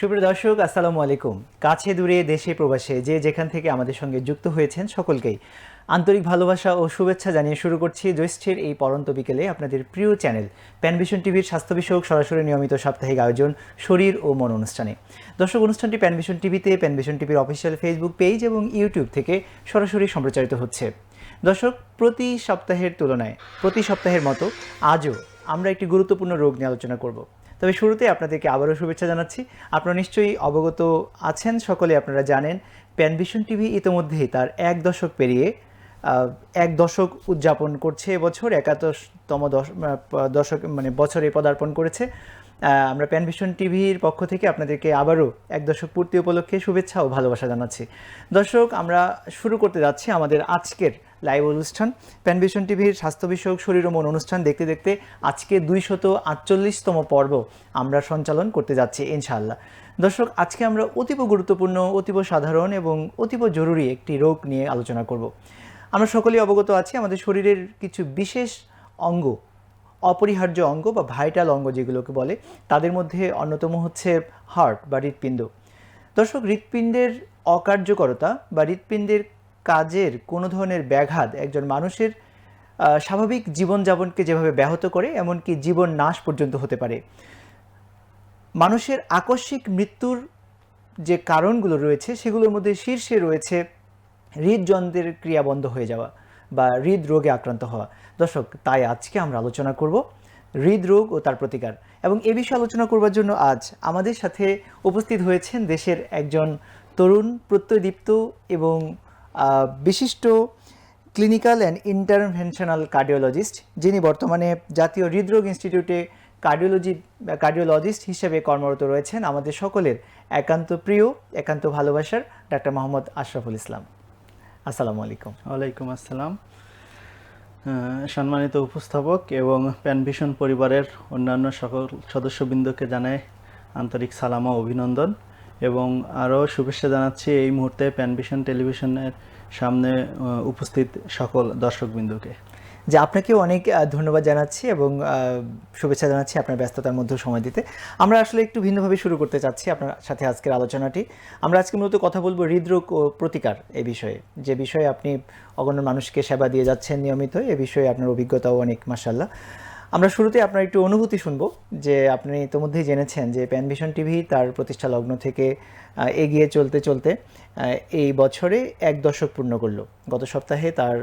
সুপ্রিয় দর্শক, আসসালামু আলাইকুম। কাছে দূরে দেশে প্রবাসে যে যেখান থেকে আমাদের সঙ্গে যুক্ত হয়েছেন সকলকেই আন্তরিক ভালোবাসা ও শুভেচ্ছা জানিয়ে শুরু করছি জ্যৈষ্ঠের এই পরন্ত বিকেলে আপনাদের প্রিয় চ্যানেল প্যানভিশন টিভির স্বাস্থ্য বিষয়ক সরাসরি নিয়মিত সাপ্তাহিক আয়োজন শরীর ও মন অনুষ্ঠানে। দর্শক, অনুষ্ঠানটি প্যানভিশন টিভিতে, প্যানভিশন টিভির অফিসিয়াল ফেসবুক পেজ এবং ইউটিউব থেকে সরাসরি সম্প্রচারিত হচ্ছে। দর্শক, প্রতি সপ্তাহের তুলনায় প্রতি সপ্তাহের মতো আজও আমরা একটি গুরুত্বপূর্ণ রোগ নিয়ে আলোচনা করব। তবে শুরুতে আপনাদেরকে আবারও শুভেচ্ছা জানাচ্ছি। আপনারা নিশ্চয়ই অবগত আছেন, সকলে আপনারা জানেন প্যানভিশন টিভি ইতোমধ্যেই তার 1 দশক পেরিয়ে 1 দশক উদযাপন করছে। এবছর 71তম দশক বছরে পদার্পণ করেছে। আমরা প্যানভিশন টিভির পক্ষ থেকে আপনাদেরকে আবারও 1 দশক পূর্তি উপলক্ষে শুভেচ্ছা ও ভালোবাসা জানাচ্ছি। দর্শক, আমরা শুরু করতে যাচ্ছি আমাদের আজকের লাইভ অনুষ্ঠান প্যানভিশন টিভির স্বাস্থ্য বিষয়ক শরীর ও মন অনুষ্ঠান। দেখতে দেখতে আজকে 248তম পর্ব আমরা সঞ্চালন করতে যাচ্ছি ইনশাআল্লাহ। দর্শক, আজকে আমরা অতীব গুরুত্বপূর্ণ, অতীব সাধারণ এবং অতীব জরুরি একটি রোগ নিয়ে আলোচনা করব। আমরা সকলেই অবগত আছি আমাদের শরীরের কিছু বিশেষ অঙ্গ, অপরিহার্য অঙ্গ বা ভাইটাল অঙ্গ যেগুলোকে বলে, তাদের মধ্যে অন্যতম হচ্ছে হার্ট বা হৃৎপিণ্ড। দর্শক, হৃৎপিণ্ডের অকার্যকরতা বা হৃৎপিণ্ডের কাজের কোনো ধরনের ব্যাঘাত একজন মানুষের স্বাভাবিক জীবনযাপনকে যেভাবে ব্যাহত করে, এমনকি জীবন নাশ পর্যন্ত হতে পারে। মানুষের আকস্মিক মৃত্যুর যে কারণগুলো রয়েছে সেগুলোর মধ্যে শীর্ষে রয়েছে হৃদযন্ত্রের ক্রিয়া বন্ধ হয়ে যাওয়া বা হৃদরোগে আক্রান্ত হওয়া। দর্শক, তাই আজকে আমরা আলোচনা করব হৃদরোগ ও তার প্রতিকার। এবং এ বিষয়ে আলোচনা করবার জন্য আজ আমাদের সাথে উপস্থিত হয়েছেন দেশের একজন তরুণ, প্রত্যয়দীপ্ত এবং বিশিষ্ট ক্লিনিক্যাল অ্যান্ড ইন্টারভেনশনাল কার্ডিওলজিস্ট, যিনি বর্তমানে জাতীয় হৃদরোগ ইনস্টিটিউটে কার্ডিওলজিস্ট হিসেবে কর্মরত রয়েছেন। আমাদের সকলের একান্ত প্রিয়, একান্ত ভালোবাসার ডাক্তার মোহাম্মদ আশরাফুল ইসলাম। আসসালামু আলাইকুম। ওয়ালাইকুম আসসালাম। সম্মানিত উপস্থাপক এবং প্যানভিশন পরিবারের অন্যান্য সকল সদস্যবৃন্দকে জানাই আন্তরিক সালাম ও অভিনন্দন, এবং আরও শুভেচ্ছা জানাচ্ছি এই মুহূর্তে প্যানভিশন টেলিভিশনের সামনে উপস্থিত সকল দর্শকবৃন্দকে। যে আপনাকেও অনেক ধন্যবাদ জানাচ্ছি এবং শুভেচ্ছা জানাচ্ছি আপনার ব্যস্ততার মধ্যেও সময় দিতে। আমরা আসলে একটু ভিন্নভাবে শুরু করতে চাচ্ছি আপনার সাথে আজকের আলোচনাটি। আমরা আজকে মূলত কথা বলবো হৃদরোগ ও প্রতিকার এই বিষয়ে, যে বিষয়ে আপনি অগণন মানুষকে সেবা দিয়ে যাচ্ছেন নিয়মিত। এ বিষয়ে আপনার অভিজ্ঞতাও অনেক, মাশাআল্লাহ। আমরা শুরুতে আপনার একটু অনুভূতি শুনবো, যে আপনি ইতিমধ্যেই জেনেছেন যে প্যানভিশন টিভি তার প্রতিষ্ঠা লগ্ন থেকে এগিয়ে চলতে চলতে এই বছরে 1 দশক পূর্ণ করলো। গত সপ্তাহে তার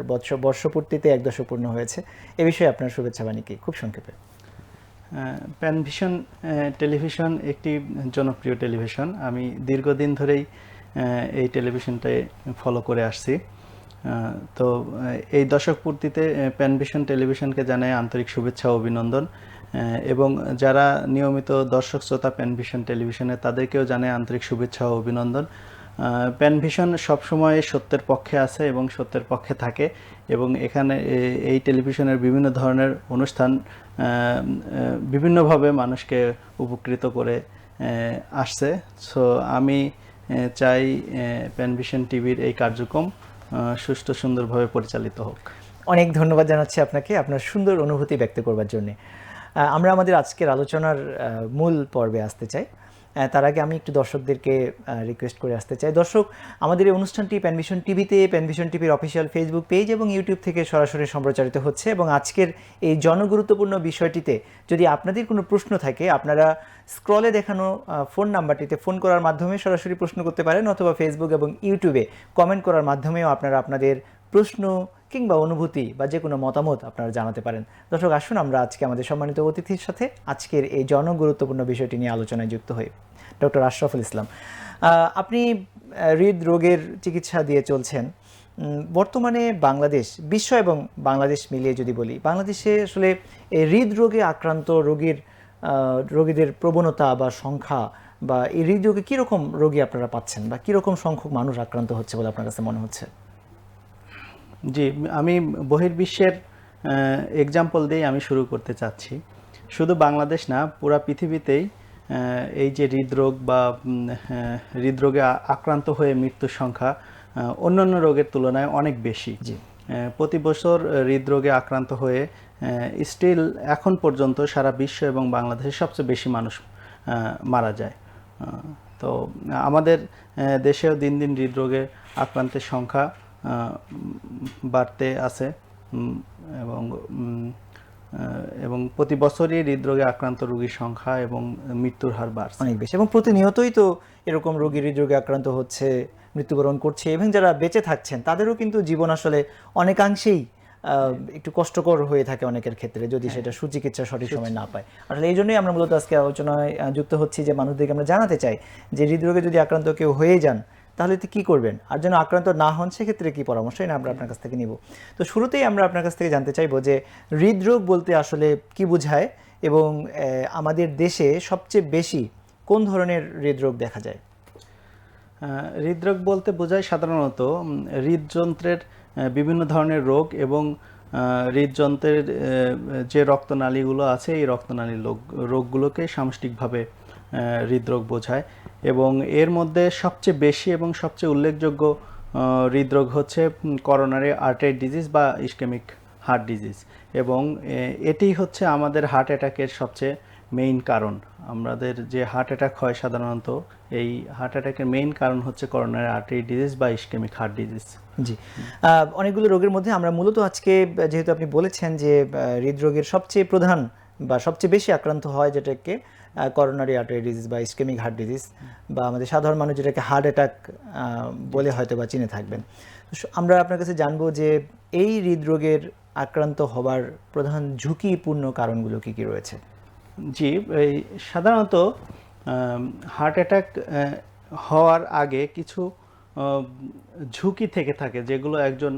বর্ষপূর্তিতে 1 দশক পূর্ণ হয়েছে। এ বিষয়ে আপনার শুভেচ্ছা বাণী কি, খুব সংক্ষেপে? প্যানভিশন টেলিভিশন একটি জনপ্রিয় টেলিভিশন। আমি দীর্ঘদিন ধরেই এই টেলিভিশনটাই ফলো করে আসছি। তো এই দশক পূর্তিতে প্যানভিশন টেলিভিশনকে জানাই আন্তরিক শুভেচ্ছা ও অভিনন্দন, এবং যারা নিয়মিত দর্শক শ্রোতা প্যানভিশন টেলিভিশনে, তাদেরকেও জানাই আন্তরিক শুভেচ্ছা ও অভিনন্দন। প্যানভিশন সবসময় সত্যের পক্ষে আছে এবং সত্যের পক্ষে থাকে, এবং এখানে এই টেলিভিশনের বিভিন্ন ধরনের অনুষ্ঠান বিভিন্নভাবে মানুষকে উপকৃত করে আসছে। সো আমি চাই প্যানভিশন টিভির এই কার্যক্রম সুষ্ঠু সুন্দরভাবে পরিচালিত হোক। অনেক ধন্যবাদ জানাচ্ছি আপনাকে আপনার সুন্দর অনুভূতি ব্যক্ত করবার জন্যে। আমরা আমাদের আজকের আলোচনার মূল পর্বে আসতে চাই। তার আগে আমি একটু দর্শকদেরকে রিকোয়েস্ট করে আসতে চাই। দর্শক, আমাদের এই অনুষ্ঠানটি প্যানভিশন টিভিতে, প্যানভিশন টিভির অফিসিয়াল ফেসবুক পেজ এবং ইউটিউব থেকে সরাসরি সম্প্রচারিত হচ্ছে। এবং আজকের এই জনগুরুত্বপূর্ণ বিষয়টিতে যদি আপনাদের কোনো প্রশ্ন থাকে, আপনারা স্ক্রলে দেখানো ফোন নাম্বারটিতে ফোন করার মাধ্যমে সরাসরি প্রশ্ন করতে পারেন, অথবা ফেসবুক এবং ইউটিউবে কমেন্ট করার মাধ্যমেও আপনারা আপনাদের প্রশ্ন কিংবা অনুভূতি বা যে কোনো মতামত আপনারা জানাতে পারেন। দর্শক, আসুন আমরা আজকে আমাদের সম্মানিত অতিথির সাথে আজকের এই জনগুরুত্বপূর্ণ বিষয়টি নিয়ে আলোচনায় যুক্ত হই। ডক্টর আশরাফুল ইসলাম, আপনি হৃদরোগের চিকিৎসা দিয়ে চলছেন। বর্তমানে বাংলাদেশ, বিশ্ব এবং বাংলাদেশ মিলিয়ে যদি বলি, বাংলাদেশে আসলে এই হৃদরোগে আক্রান্ত রোগীদের প্রবণতা বা সংখ্যা, বা এই হৃদরোগে কীরকম রোগী আপনারা পাচ্ছেন, বা কীরকম সংখ্যক মানুষ আক্রান্ত হচ্ছে বলে আপনার কাছে মনে হচ্ছে? জি, আমি বহির্বিশ্বের এক্সাম্পল দিয়ে আমি শুরু করতে চাচ্ছি। শুধু বাংলাদেশ না, পুরা পৃথিবীতেই এই যে হৃদরোগ বা হৃদরোগে আক্রান্ত হয়ে মৃত্যুর সংখ্যা অন্যান্য রোগের তুলনায় অনেক বেশি। প্রতি বছর হৃদরোগে আক্রান্ত হয়ে স্টিল এখন পর্যন্ত সারা বিশ্ব এবং বাংলাদেশে সবচেয়ে বেশি মানুষ মারা যায়। তো আমাদের দেশেও দিন দিন হৃদরোগে আক্রান্তের সংখ্যা বাড়তে আছে এবং এবং প্রতি বছরই হৃদরোগে আক্রান্ত রোগীর সংখ্যা এবং মৃত্যুর হার বাড়ছে অনেক বেশি, এবং প্রতিনিয়তই তো এরকম রোগী হৃদরোগে আক্রান্ত হচ্ছে, মৃত্যুবরণ করছে, এবং যারা বেঁচে থাকছেন তাদেরও কিন্তু জীবন আসলে অনেকাংশেই একটু কষ্টকর হয়ে থাকে অনেকের ক্ষেত্রে, যদি সেটা সুচিকিৎসা সঠিক সময় না পায়। আসলে এই জন্যই আমরা মূলত আজকে আলোচনায় যুক্ত হচ্ছি, যে মানুষদেরকে আমরা জানাতে চাই যে হৃদরোগে যদি আক্রান্ত কেউ হয়ে যান তাহলে তো কী করবেন, আর যেন আক্রান্ত না হন সেক্ষেত্রে কী পরামর্শ, এটা আমরা আপনার কাছ থেকে নিব। তো শুরুতেই আমরা আপনার কাছ থেকে জানতে চাইবো যে হৃদরোগ বলতে আসলে কি বোঝায়, এবং আমাদের দেশে সবচেয়ে বেশি কোন ধরনের হৃদরোগ দেখা যায়? হৃদরোগ বলতে বোঝায় সাধারণত হৃদযন্ত্রের বিভিন্ন ধরনের রোগ এবং হৃদযন্ত্রের যে রক্তনালীগুলো আছে এই রক্তনালীর রোগগুলোকে সামষ্টিকভাবে হৃদরোগ বোঝায়। এবং এর মধ্যে সবচেয়ে বেশি এবং সবচেয়ে উল্লেখযোগ্য হৃদরোগ হচ্ছে করোনারি আর্টারি ডিজিজ বা ইসকেমিক হার্ট ডিজিজ, এবং এটি হচ্ছে আমাদের হার্ট অ্যাটাকের সবচেয়ে মেইন কারণ। আমাদের যে হার্ট অ্যাটাক হয় সাধারণত, এই হার্ট অ্যাটাকের মেইন কারণ হচ্ছে করোনারি আর্টারি ডিজিজ বা ইসকেমিক হার্ট ডিজিজ। জি, অনেকগুলো রোগের মধ্যে আমরা মূলত আজকে, যেহেতু আপনি বলেছেন যে হৃদরোগের সবচেয়ে প্রধান বা সবচেয়ে বেশি আক্রান্ত হয় যেটাকে করোনারি আর্টারি ডিজিজ বা ইসকেমিক হার্ট ডিজিজ, বা আমাদের সাধারণ মানুষ যেটাকে হার্ট অ্যাটাক বলে হয়তো বা চিনে থাকবেন, আমরা আপনার কাছে জানবো যে এই হৃদরোগের আক্রান্ত হবার প্রধান ঝুঁকিপূর্ণ কারণগুলো কি কি রয়েছে? জি, এই সাধারণত হার্ট অ্যাটাক হওয়ার আগে কিছু ঝুঁকি থেকে থাকে, যেগুলো একজন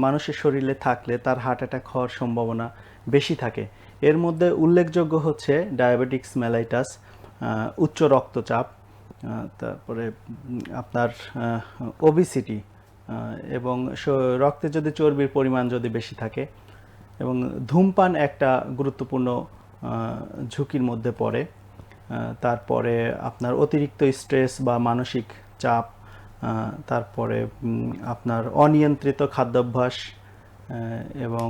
মানুষের শরীরে থাকলে তার হার্ট অ্যাটাক হওয়ার সম্ভাবনা বেশি থাকে। এর মধ্যে উল্লেখযোগ্য হচ্ছে ডায়াবেটিক্স মেলাইটাস, উচ্চ রক্তচাপ, তারপরে আপনার ওবিসিটি, এবং রক্তে যদি চর্বির পরিমাণ যদি বেশি থাকে, এবং ধূমপান একটা গুরুত্বপূর্ণ ঝুঁকির মধ্যে পড়ে। তারপরে আপনার অতিরিক্ত স্ট্রেস বা মানসিক চাপ, তারপরে আপনার অনিয়ন্ত্রিত খাদ্যাভ্যাস, এবং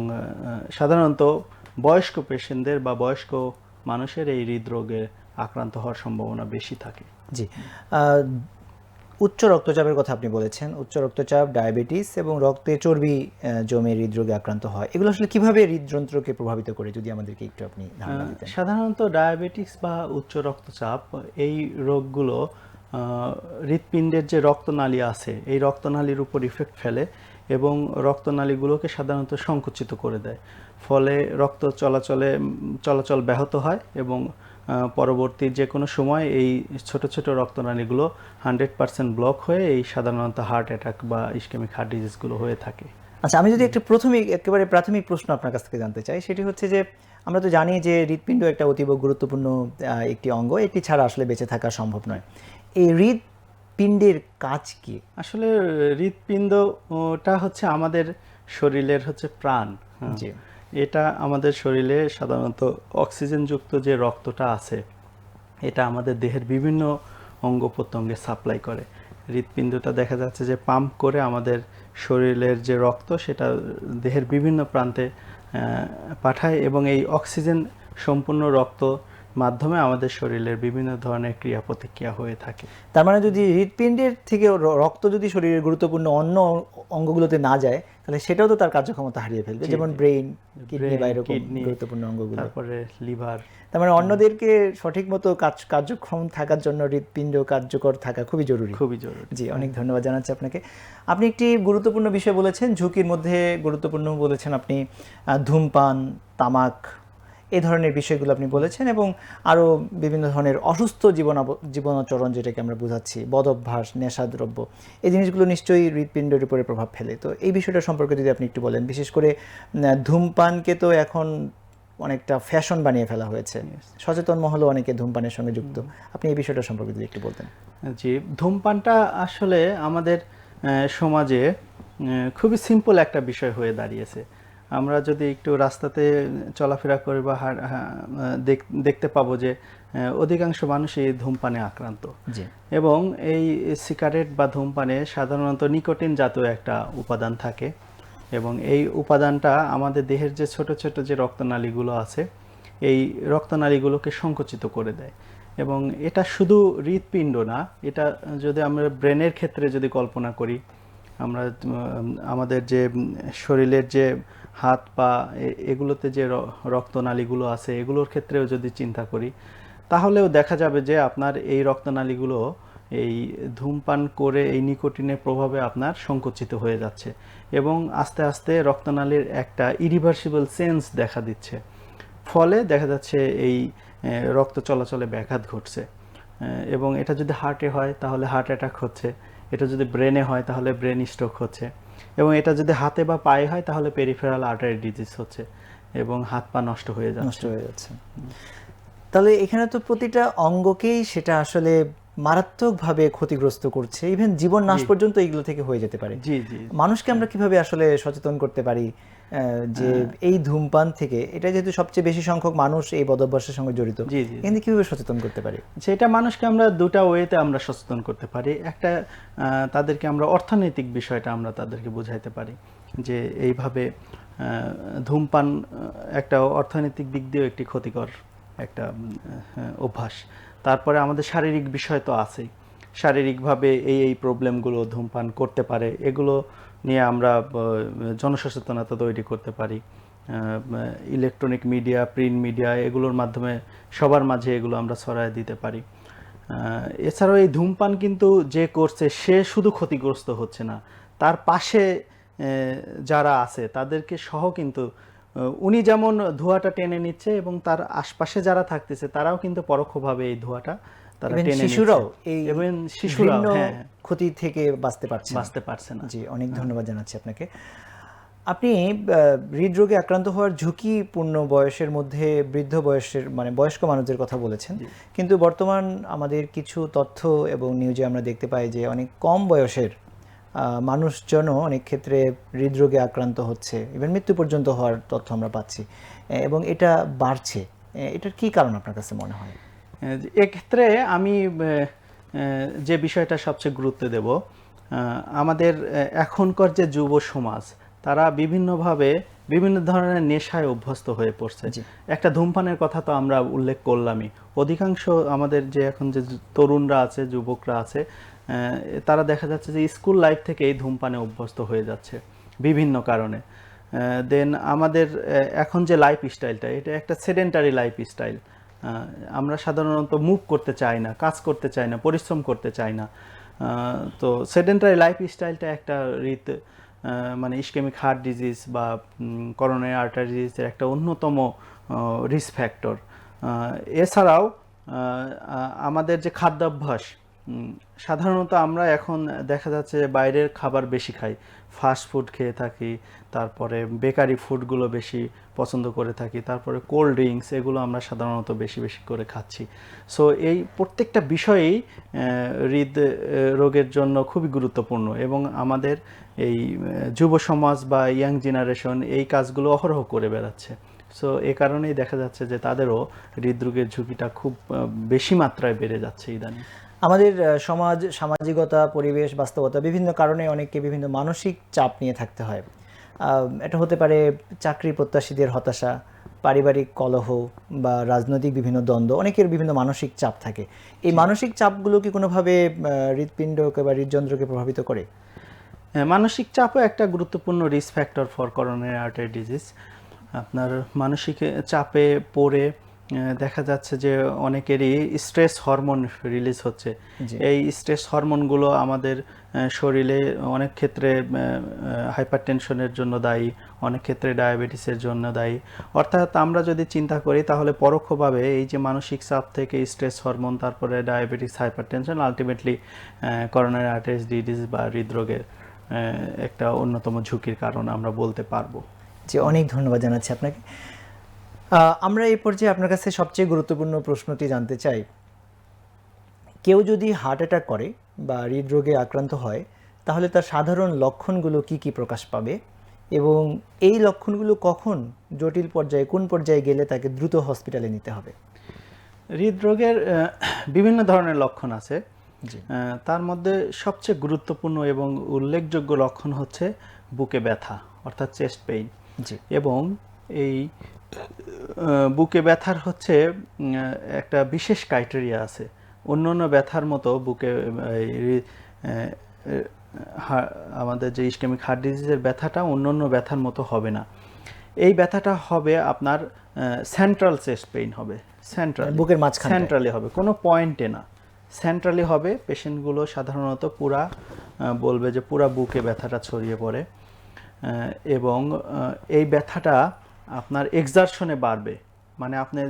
সাধারণত বয়স্ক পেশেন্টদের বা বয়স্ক মানুষের এই হৃদরোগে আক্রান্ত হওয়ার সম্ভাবনা বেশি থাকে। জি, উচ্চ রক্তচাপের কথা আপনি বলেছেন, উচ্চ রক্তচাপ, ডায়াবেটিস এবং রক্তে চর্বি জমে হৃদরোগে আক্রান্ত হয়, এগুলো আসলে কিভাবে হৃদযন্ত্রকে প্রভাবিত করে, যদি আমাদেরকে একটু আপনি ধারণা দিতেন। সাধারণত ডায়াবেটিস বা উচ্চ রক্তচাপ এই রোগগুলো হৃৎপিণ্ডের যে রক্তনালী আছে এই রক্তনালীর উপর ইফেক্ট ফেলে এবং রক্তনালীগুলোকে সাধারণত সংকুচিত করে দেয়, ফলে রক্ত চলাচল ব্যাহত হয় এবং পরবর্তী যে কোনো সময় এই ছোট ছোট রক্তনালীগুলো 100% ব্লক হয়ে এই সাধারণত হার্ট অ্যাটাক বা ইসকেমিক হার্ট ডিজিজগুলো হয়ে থাকে। আচ্ছা, আমি যদি একটা একেবারে প্রাথমিক প্রশ্ন আপনার কাছ থেকে জানতে চাই, সেটি হচ্ছে যে আমরা তো জানি যে হৃৎপিণ্ড একটা অতীব গুরুত্বপূর্ণ একটি অঙ্গ, এটি ছাড়া আসলে বেঁচে থাকা সম্ভব নয়। এই হৃৎপিণ্ডের কাজ কি? আসলে হৃৎপিণ্ডটা হচ্ছে আমাদের শরীরের হচ্ছে প্রাণ। জি, এটা আমাদের শরীরে সাধারণত অক্সিজেনযুক্ত যে রক্তটা আছে এটা আমাদের দেহের বিভিন্ন অঙ্গ প্রত্যঙ্গে সাপ্লাই করে। হৃৎপিণ্ডটা দেখা যাচ্ছে যে পাম্প করে আমাদের শরীরের যে রক্ত সেটা দেহের বিভিন্ন প্রান্তে পাঠায় এবং এই অক্সিজেন সম্পূর্ণ রক্ত মাধ্যমে আমাদের শরীরের বিভিন্ন ধরনের ক্রিয়া প্রতিক্রিয়া হয়ে থাকে। তার মানে যদি হৃৎপিণ্ডের থেকে রক্ত যদি শরীরের গুরুত্বপূর্ণ অন্য অঙ্গগুলোতে না যায়, তাহলে সেটাও তো তার কার্যক্ষমতা হারিয়ে ফেলবে, যেমন ব্রেইন, কিডনি বা এরকম গুরুত্বপূর্ণ অঙ্গগুলো, তারপরে লিভার। তার মানে অন্যদেরকে সঠিক মতো কার্যক্ষম থাকার জন্য হৃৎপিণ্ড কার্যকর থাকা খুবই জরুরি। খুবই জরুরি। জি, অনেক ধন্যবাদ জানাচ্ছি আপনাকে। আপনি একটি গুরুত্বপূর্ণ বিষয় বলেছেন, ঝুঁকির মধ্যে গুরুত্বপূর্ণ বলেছেন আপনি ধূমপান, তামাক, এই ধরনের বিষয়গুলো আপনি বলেছেন, এবং আরও বিভিন্ন ধরনের অসুস্থ জীবনাচরণ, যেটাকে আমরা বোঝাচ্ছি, বদভ্যাস, নেশাদ্রব্য, এই জিনিসগুলো নিশ্চয়ই হৃৎপিণ্ডের উপরে প্রভাব ফেলে। তো এই বিষয়টা সম্পর্কে যদি আপনি একটু বলেন, বিশেষ করে ধূমপানকে তো এখন অনেকটা ফ্যাশন বানিয়ে ফেলা হয়েছে, সচেতন মহলও অনেকে ধূমপানের সঙ্গে যুক্ত, আপনি এই বিষয়টা সম্পর্কে যদি একটু বলতেন। জি, ধূমপানটা আসলে আমাদের সমাজে খুবই সিম্পল একটা বিষয় হয়ে দাঁড়িয়েছে। আমরা যদি একটু রাস্তাতে চলাফেরা করি বা দেখতে পাবো যে অধিকাংশ মানুষ এই ধূমপানে আক্রান্ত, এবং এই সিগারেট বা ধূমপানে সাধারণত নিকোটিন জাতীয় একটা উপাদান থাকে, এবং এই উপাদানটা আমাদের দেহের যে ছোট ছোট যে রক্তনালীগুলো আছে এই রক্তনালীগুলোকে সংকুচিত করে দেয় এবং এটা শুধু হৃৎপিণ্ড না, এটা যদি আমরা ব্রেনের ক্ষেত্রে যদি কল্পনা করি, আমরা আমাদের যে শরীরের যে হাত পা এগুলোতে যে রক্তনালীগুলো আছে এগুলোর ক্ষেত্রেও যদি চিন্তা করি, তাহলেও দেখা যাবে যে আপনার এই রক্তনালীগুলো এই ধূমপান করে এই নিকোটিনের প্রভাবে আপনার সংকুচিত হয়ে যাচ্ছে এবং আস্তে আস্তে রক্তনালীর একটা ইরিভার্সিবল চেঞ্জ দেখা দিচ্ছে। ফলে দেখা যাচ্ছে এই রক্ত চলাচলে ব্যাঘাত ঘটছে এবং এটা যদি হার্টে হয় তাহলে হার্ট অ্যাটাক হচ্ছে, এটা যদি ব্রেনে হয় তাহলে ব্রেন স্ট্রোক হচ্ছে, এবং এটা যদি হাতে বা পায়ে হয় তাহলে পেরিফেরাল আর্টারি ডিজিজ হচ্ছে এবং হাত পা নষ্ট হয়ে যাচ্ছে। তাহলে এখানে তো প্রতিটা অঙ্গকেই সেটা আসলে মারাত্মকভাবে ক্ষতিগ্রস্ত করছে, ইভেন জীবন নাশ পর্যন্ত এগুলো থেকে হয়ে যেতে পারে। জি জি। মানুষকে আমরা কিভাবে আসলে সচেতন করতে পারি যে এই ধূমপান থেকে, এটা যেহেতু সবচেয়ে বেশি সংখ্যক মানুষ এই বদভ্যাসের সঙ্গে জড়িত, কিন্তু কিভাবে সচেতন করতে পারি? সেটা মানুষকে আমরা দুটা ওয়েতে আমরা সচেতন করতে পারি। একটা, তাদেরকে আমরা অর্থনৈতিক বিষয়টা আমরা তাদেরকে বোঝাইতে পারি যে এইভাবে ধূমপান একটা অর্থনৈতিক দিক দিয়েও একটি ক্ষতিকর একটা অভ্যাস। তারপরে আমাদের শারীরিক বিষয় তো আছেই, শারীরিকভাবে এই প্রবলেমগুলো ধূমপান করতে পারে, এগুলো নিয়ে আমরা জনসচেতনতা তৈরি করতে পারি। ইলেকট্রনিক মিডিয়া, প্রিন্ট মিডিয়া, এগুলোর মাধ্যমে সবার মাঝে এগুলো আমরা ছড়ায় দিতে পারি। এছাড়াও এই ধূমপান কিন্তু যে করছে সে শুধু ক্ষতিগ্রস্ত হচ্ছে না, তার পাশে যারা আছে তাদেরকে সহ কিন্তু উনি যেমন ধোঁয়াটা টেনে নিচ্ছে এবং তার আশপাশে যারা থাকতেছে তারাও কিন্তু পরোক্ষভাবে এই ধোঁয়াটা তারা টেনে নিচ্ছে। শিশুরাও ক্ষতি থেকে বাঁচতে পারছে না। জি, অনেক ধন্যবাদ জানাচ্ছি আপনাকে। আপনি হৃদরোগে আক্রান্ত হওয়ার ঝুঁকিপূর্ণ বয়সের মধ্যে বৃদ্ধ বয়সের মানে বয়স্ক মানুষদের কথা বলেছেন, কিন্তু বর্তমান আমাদের কিছু তথ্য এবং নিউজে আমরা দেখতে পাই যে অনেক কম বয়সের মানুষজনও অনেক ক্ষেত্রে হৃদরোগে আক্রান্ত হচ্ছে, ইভেন মৃত্যু পর্যন্ত হওয়ার তথ্য আমরা পাচ্ছি এবং এটা বাড়ছে। এটার কি কারণ আপনার কাছে মনে হয়? এক্ষেত্রে আমি যে বিষয়টা সবচেয়ে গুরুত্ব দেব, আমাদের এখনকার যে যুব সমাজ তারা বিভিন্নভাবে বিভিন্ন ধরনের নেশায় অভ্যস্ত হয়ে পড়ছে। একটা ধূমপানের কথা তো আমরা উল্লেখ করলামই। অধিকাংশ আমাদের যে এখন যে তরুণরা আছে, যুবকরা আছে, তারা দেখা যাচ্ছে যে স্কুল লাইফ থেকে এই ধূমপানে অভ্যস্ত হয়ে যাচ্ছে বিভিন্ন কারণে। দেন আমাদের এখন যে লাইফ স্টাইলটা, এটা একটা সেডেন্টারি লাইফ স্টাইল। আমরা সাধারণত মুভ করতে চাই না, কাজ করতে চাই না, পরিশ্রম করতে চাই না। তো সেডেন্টারি লাইফ স্টাইলটা একটা মানে ইসকেমিক হার্ট ডিজিজ বা করোনারি আর্টারি ডিজিজের একটা অন্যতম রিস্ক ফ্যাক্টর। এছাড়াও আমাদের যে খাদ্যাভ্যাস, সাধারণত আমরা এখন দেখা যাচ্ছে বাইরের খাবার বেশি খাই, ফাস্ট ফুড খেয়ে থাকি, তারপরে বেকারি ফুডগুলো বেশি পছন্দ করে থাকি, তারপরে কোল্ড ড্রিঙ্কস, এগুলো আমরা সাধারণত বেশি বেশি করে খাচ্ছি। সো এই প্রত্যেকটা বিষয়েই হৃদ রোগের জন্য খুবই গুরুত্বপূর্ণ এবং আমাদের এই যুব সমাজ বা ইয়াং জেনারেশন এই কাজগুলো অহরহ করে বেড়াচ্ছে। সো এ কারণেই দেখা যাচ্ছে যে তাদেরও হৃদরোগের ঝুঁকিটা খুব বেশি মাত্রায় বেড়ে যাচ্ছে ইদানিং। আমাদের সমাজ, সামাজিকতা, পরিবেশ, বাস্তবতা, বিভিন্ন কারণে অনেককে বিভিন্ন মানসিক চাপ নিয়ে থাকতে হয়। এটা হতে পারে চাকরি প্রত্যাশীদের হতাশা, পারিবারিক কলহ বা রাজনৈতিক বিভিন্ন দ্বন্দ্ব, অনেকের বিভিন্ন মানসিক চাপ থাকে। এই মানসিক চাপগুলো কি কোনোভাবে হৃৎপিণ্ডকে বা হৃদযন্ত্রকে প্রভাবিত করে? মানসিক চাপও একটা গুরুত্বপূর্ণ risk factor for coronary artery disease. আপনার মানসিক চাপে পড়ে দেখা যাচ্ছে যে অনেকেরই স্ট্রেস হরমোন রিলিজ হচ্ছে। এই স্ট্রেস হরমোনগুলো আমাদের শরীরে অনেক ক্ষেত্রে হাইপারটেনশনের জন্য দায়ী, অনেক ক্ষেত্রে ডায়াবেটিসের জন্য দায়ী। অর্থাৎ আমরা যদি চিন্তা করি তাহলে পরোক্ষভাবে এই যে মানসিক চাপ থেকে স্ট্রেস হরমোন, তারপরে diabetes, hypertension, ultimately coronary artery disease বা হৃদরোগের একটা অন্যতম ঝুঁকির কারণ আমরা বলতে পারবো। জি, অনেক ধন্যবাদ জানাচ্ছি আপনাকে। আমরা এই পর্যায়ে আপনার কাছে সবচেয়ে গুরুত্বপূর্ণ প্রশ্নটি জানতে চাই, কেউ যদি হার্ট অ্যাটাক করে বা হৃদরোগে আক্রান্ত হয় তাহলে তার সাধারণ লক্ষণগুলো কি কি প্রকাশ পাবে এবং এই লক্ষণগুলো কখন জটিল পর্যায়ে, কোন পর্যায়ে গেলে তাকে দ্রুত হসপিটালে নিতে হবে? হৃদরোগের বিভিন্ন ধরনের লক্ষণ আছে, তার মধ্যে সবচেয়ে গুরুত্বপূর্ণ এবং উল্লেখযোগ্য লক্ষণ হচ্ছে বুকে ব্যথা অর্থাৎ চেস্ট পেইন, এবং এই বুকে ব্যথার হচ্ছে একটা বিশেষ ক্রাইটেরিয়া আছে। অন্য অন্য ব্যথার মতো বুকে আমাদের যে ইসকেমিক হার্ট ডিজিজের ব্যথাটা অন্য অন্য ব্যথার মতো হবে না। এই ব্যথাটা হবে আপনার সেন্ট্রাল চেস্ট পেইন হবে, সেন্ট্রাল বুকের মাঝখানে সেন্ট্রালি হবে, কোনো পয়েন্টে না, সেন্ট্রালি হবে। পেশেন্টগুলো সাধারণত পুরা বলবে যে পুরা বুকে ব্যথাটা ছড়িয়ে পড়ে, এবং এই ব্যথাটা আপনার এক্সারশনে বাড়বে, মানে আপনি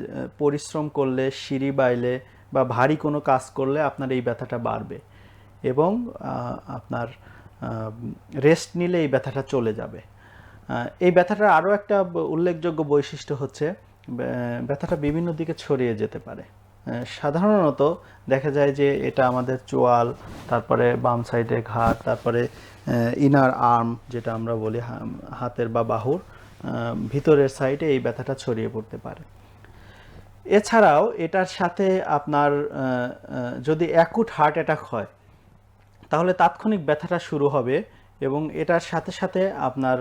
পরিশ্রম করলে, সিঁড়ি বাইলে বা ভারী কোনো কাজ করলে আপনার এই ব্যথাটা বাড়বে, এবং আপনার রেস্ট নিলে এই ব্যথাটা চলে যাবে। এই ব্যথাটার আরও একটা উল্লেখযোগ্য বৈশিষ্ট্য হচ্ছে ব্যথাটা বিভিন্ন দিকে ছড়িয়ে যেতে পারে। সাধারণত দেখা যায় যে এটা আমাদের চোয়াল, তারপরে বাম সাইডে ঘাড়, তারপরে ইনার আর্ম যেটা আমরা বলি হাতের বা বাহুর ভিতরের সাইডে এই ব্যথাটা ছড়িয়ে পড়তে পারে। এছাড়াও এটার সাথে আপনার যদি অ্যাকুট হার্ট অ্যাটাক হয় তাহলে তাৎক্ষণিক ব্যথাটা শুরু হবে, এবং এটার সাথে সাথে আপনার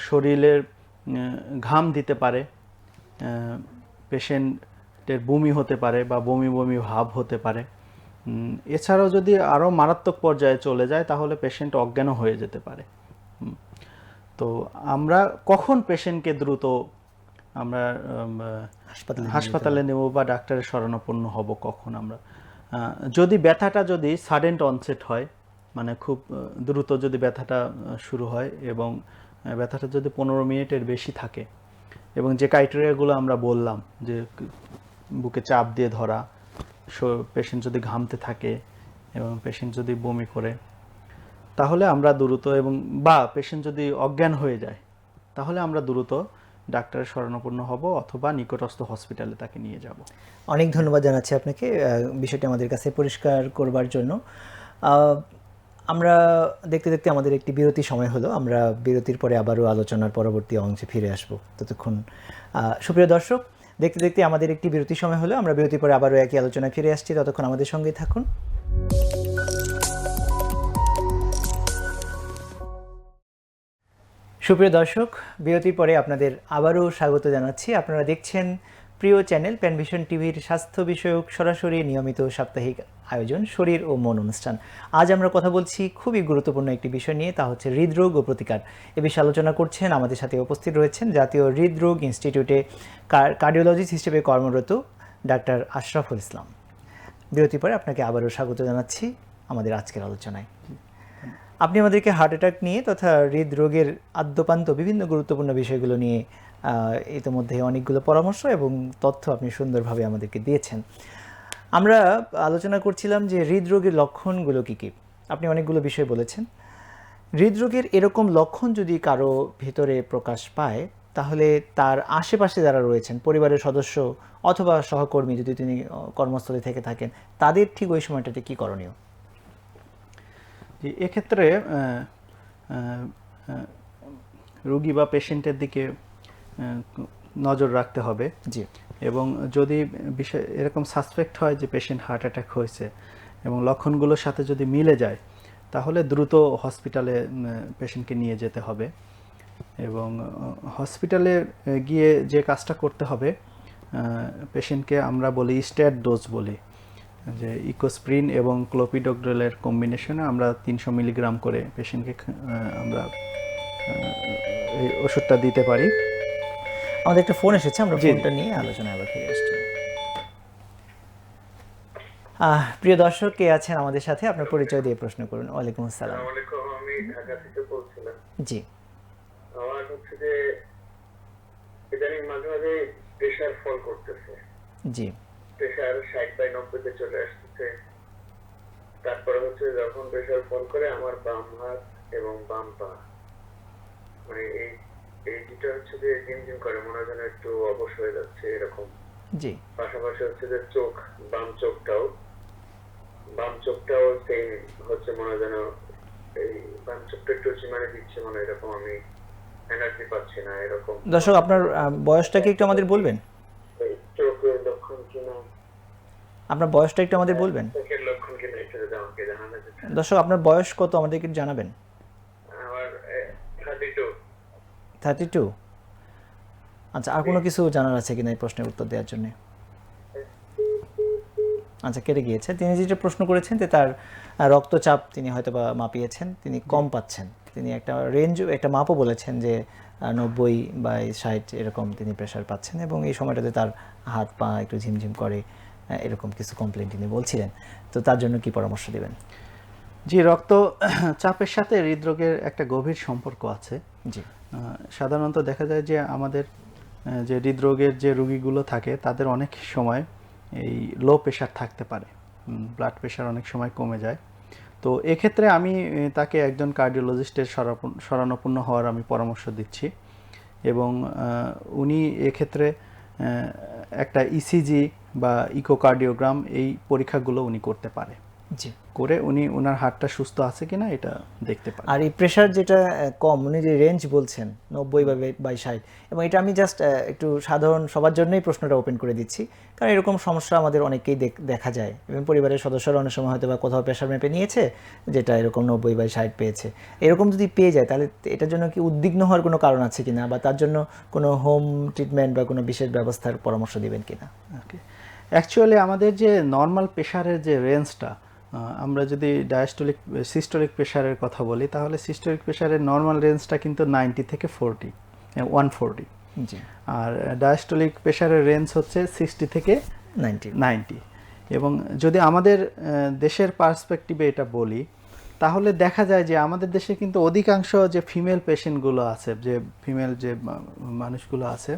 শরীরের ঘাম দিতে পারে, পেশেন্টের বমি হতে পারে বা বমি বমি ভাব হতে পারে। এছাড়াও যদি আরও মারাত্মক পর্যায়ে চলে যায় তাহলে পেশেন্ট অজ্ঞানও হয়ে যেতে পারে। তো আমরা কখন পেশেন্টকে দ্রুত আমরা হাসপাতালে নেব বা ডাক্তারের শরণাপন্ন হব, কখন আমরা যদি ব্যথাটা যদি সাডেন অনসেট হয়, মানে খুব দ্রুত যদি ব্যথাটা শুরু হয় এবং ব্যথাটা যদি 15 মিনিটের বেশি থাকে, এবং যে ক্রাইটেরিয়াগুলো আমরা বললাম যে বুকে চাপ দিয়ে ধরা, পেশেন্ট যদি ঘামতে থাকে এবং পেশেন্ট যদি বমি করে, তাহলে আমরা দ্রুত, এবং বা পেশেন্ট যদি অজ্ঞান হয়ে যায় তাহলে আমরা দ্রুত ডাক্তারের শরণাপন্ন হব অথবা নিকটস্থ হসপিটালে তাকে নিয়ে যাব। অনেক ধন্যবাদ জানাচ্ছি আপনাকে বিষয়টি আমাদের কাছে পরিষ্কার করবার জন্য। আমরা দেখতে দেখতে আমাদের একটি বিরতি সময় হলো। আমরা বিরতির পরে আবারও আলোচনার পরবর্তী অংশে ফিরে আসব। ততক্ষণ সুপ্রিয় দর্শক, দেখতে দেখতে আমাদের একটি বিরতি সময় হলো। আমরা বিরতির পরে আবারও একই আলোচনায় ফিরে আসছি। ততক্ষণ আমাদের সঙ্গেই থাকুন। সুপ্রিয় দর্শক, বিরতির পরে আপনাদের আবারও স্বাগত জানাচ্ছি। আপনারা দেখছেন প্রিয় চ্যানেল প্যানভিশন টিভির স্বাস্থ্য বিষয়ক সরাসরি নিয়মিত সাপ্তাহিক আয়োজন শরীর ও মন অনুষ্ঠান। আজ আমরা কথা বলছি খুবই গুরুত্বপূর্ণ একটি বিষয় নিয়ে, তা হচ্ছে হৃদরোগ ও প্রতিকার। এ বিষয়ে আলোচনা করছেন, আমাদের সাথে উপস্থিত রয়েছেন জাতীয় হৃদরোগ ইনস্টিটিউটে কার্ডিওলজিস্ট হিসেবে কর্মরত ডাক্তার আশরাফুল ইসলাম। বিরতির পরে আপনাকে আবারও স্বাগত জানাচ্ছি আমাদের আজকের আলোচনায়। আপনি আমাদেরকে হার্ট অ্যাটাক নিয়ে তথা হৃদরোগের আদ্যপান্ত বিভিন্ন গুরুত্বপূর্ণ বিষয়গুলো নিয়ে ইতিমধ্যে অনেকগুলো পরামর্শ এবং তথ্য আপনি সুন্দরভাবে আমাদেরকে দিয়েছেন। আমরা আলোচনা করছিলাম যে হৃদরোগের লক্ষণগুলো কী কী। আপনি অনেকগুলো বিষয় বলেছেন। হৃদরোগের এরকম লক্ষণ যদি কারো ভিতরে প্রকাশ পায় তাহলে তার আশেপাশে যারা রয়েছেন, পরিবারের সদস্য অথবা সহকর্মী যদি তিনি কর্মস্থলে থেকে থাকেন, তাদের ঠিক ওই সময়টাতে কী করণীয়? এক্ষেত্রে রোগী বা পেশেন্টের দিকে নজর রাখতে হবে। জি। এবং যদি বিষয় এরকম সাসপেক্ট হয় যে পেশেন্ট হার্ট অ্যাটাক হয়েছে এবং লক্ষণগুলোর সাথে যদি মিলে যায় তাহলে দ্রুত হসপিটালে পেশেন্টকে নিয়ে যেতে হবে। এবং হসপিটালে গিয়ে যে কাজটা করতে হবে, পেশেন্টকে আমরা বলি স্ট্যাট ডোজ বলি, যে ইকোস্প্রিন এবং ক্লোপিডোগ্রেলের কম্বিনেশনে আমরা 300 মিলিগ্রাম করে পেশেন্টকে আমরা এই ওষুধটা দিতে পারি। আমাদের একটা ফোন এসেছে, আমরা ফোনটা নিয়ে আলোচনায় আবার ফিরে আসছি। প্রিয় দর্শক, কে আছেন আমাদের সাথে? আপনার পরিচয় দিয়ে প্রশ্ন করুন। ওয়ালাইকুম আসসালাম। আমি ঢাকা থেকে বলছিলাম। জি। আমার হচ্ছে যে ইদানিং মাঝে মাঝে প্রেশার ফল করতেছে। জি। প্রেশার 60/90 তে চলে আসছে। তারপরে হচ্ছে যখন প্রেশার ফল করে আমার বাম হাত এবং বাম পা, মানে এই দুটো হচ্ছে যে দিন করে মনে হয় যেন একটু অবশ হয়ে যাচ্ছে এরকম। জি। পাশাপাশি হচ্ছে যে চোখ, বাম চোখটাও সেম হচ্ছে, মনে হয় যেন এই বাম চোখটা একটু চিমারে দিচ্ছে, মনে এরকম আমি এনার্জি পাচ্ছি না এরকম। দর্শক, আপনার বয়সটা কি একটু আমাদের বলবেন? চোখের লক্ষণ কিনা, আপনার বয়সটা একটু আমাদের বলবেন? চোখের লক্ষণ কিনা একটু যদি আমাকে জানাবেন। দর্শক, আপনার বয়স কত আমাদেরকে জানাবেন? আমার 32। 32। আচ্ছা, আর কোনো কিছু জানার আছে কিনা এই প্রশ্নের উত্তর দেওয়ার জন্য? আচ্ছা, কেটে গিয়েছে। তিনি যেটা প্রশ্ন করেছেন যে তার রক্তচাপ তিনি হয়তো বা মাপিয়েছেন, তিনি কম পাচ্ছেন, তিনি একটা রেঞ্জ, একটা মাপও বলেছেন যে 90/60 এরকম তিনি প্রেশার পাচ্ছেন, এবং এই সময়টাতে তার হাত পা একটু ঝিমঝিম করে, এরকম কিছু কমপ্লেন তিনি বলছিলেন। তো তার জন্য কি পরামর্শ দিবেন? জি, রক্ত চাপের সাথে হৃদরোগের একটা গভীর সম্পর্ক আছে। জি, সাধারণত দেখা যায় যে আমাদের যে হৃদরোগের যে রোগীগুলো থাকে তাদের অনেক সময় এই লো প্রেশার থাকতে পারে, ব্লাড প্রেশার অনেক সময় কমে যায়। তো এক্ষেত্রে আমি তাকে একজন কার্ডিওলজিস্টের শরণাপন্ন হওয়ার আমি পরামর্শ দিচ্ছি, এবং উনি এক্ষেত্রে একটা ইসিজি বা ইকোকার্ডিওগ্রাম এই পরীক্ষাগুলো উনি করতে পারে, জি। করে উনি ওনার হার্টটা সুস্থ আছে কিনা এটা দেখতে পারে। আর এই প্রেশার যেটা কম, উনি যে রেঞ্জ বলছেন 90/60, এবং এটা আমি জাস্ট একটু সাধারণ সবার জন্যই প্রশ্নটা ওপেন করে দিচ্ছি, কারণ এরকম সমস্যা আমাদের অনেকেই দেখা যায়, এবং পরিবারের সদস্যরা অনেক সময় হয়তো বা কোথাও প্রেশার মেপে নিয়েছে যেটা এরকম 90/60 পেয়েছে। এরকম যদি পেয়ে যায় তাহলে এটার জন্য কি উদ্বিগ্ন হওয়ার কোনো কারণ আছে কিনা, বা তার জন্য কোনো হোম ট্রিটমেন্ট বা কোনো বিশেষ ব্যবস্থার পরামর্শ দিবেন কিনা? ওকে, অ্যাকচুয়ালি আমাদের যে নর্মাল প্রেশারের যে রেঞ্জটা, আমরা যদি ডায়াস্টোলিক সিস্টোলিক প্রেশারের কথা বলি, তাহলে সিস্টোলিক প্রেশারের নর্মাল রেঞ্জটা কিন্তু 90 থেকে 140, জি, আর ডায়াস্টোলিক প্রেশারের রেঞ্জ হচ্ছে 60 থেকে 90। এবং যদি আমাদের দেশের পার্সপেক্টিভে এটা বলি, তাহলে দেখা যায় যে আমাদের দেশে কিন্তু অধিকাংশ যে ফিমেল পেশেন্টগুলো আছে, যে ফিমেল যে মানুষগুলো আছে,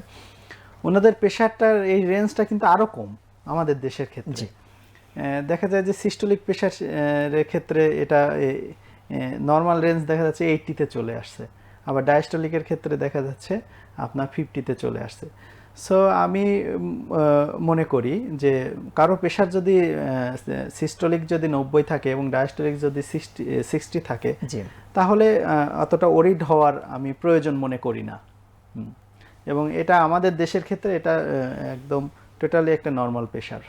ওনাদের প্রেশারটার এই রেঞ্জটা কিন্তু আরও কম আমাদের দেশের ক্ষেত্রে। দেখা যায় যে সিস্টোলিক প্রেশারের ক্ষেত্রে এটা নর্মাল রেঞ্জ দেখা যাচ্ছে 80-তে চলে আসছে, আবার ডায়াস্টোলিকের ক্ষেত্রে দেখা যাচ্ছে আপনার 50-তে চলে আসছে। সো আমি মনে করি যে কারো প্রেশার যদি সিস্টোলিক যদি 90 থাকে এবং ডায়াস্টোলিক যদি 60 থাকে, তাহলে অতটা ওরিড হওয়ার আমি প্রয়োজন মনে করি না। এবং এটা আমাদের দেশের ক্ষেত্রে এটা একদম টোটালি একটা নর্মাল প্রেশার।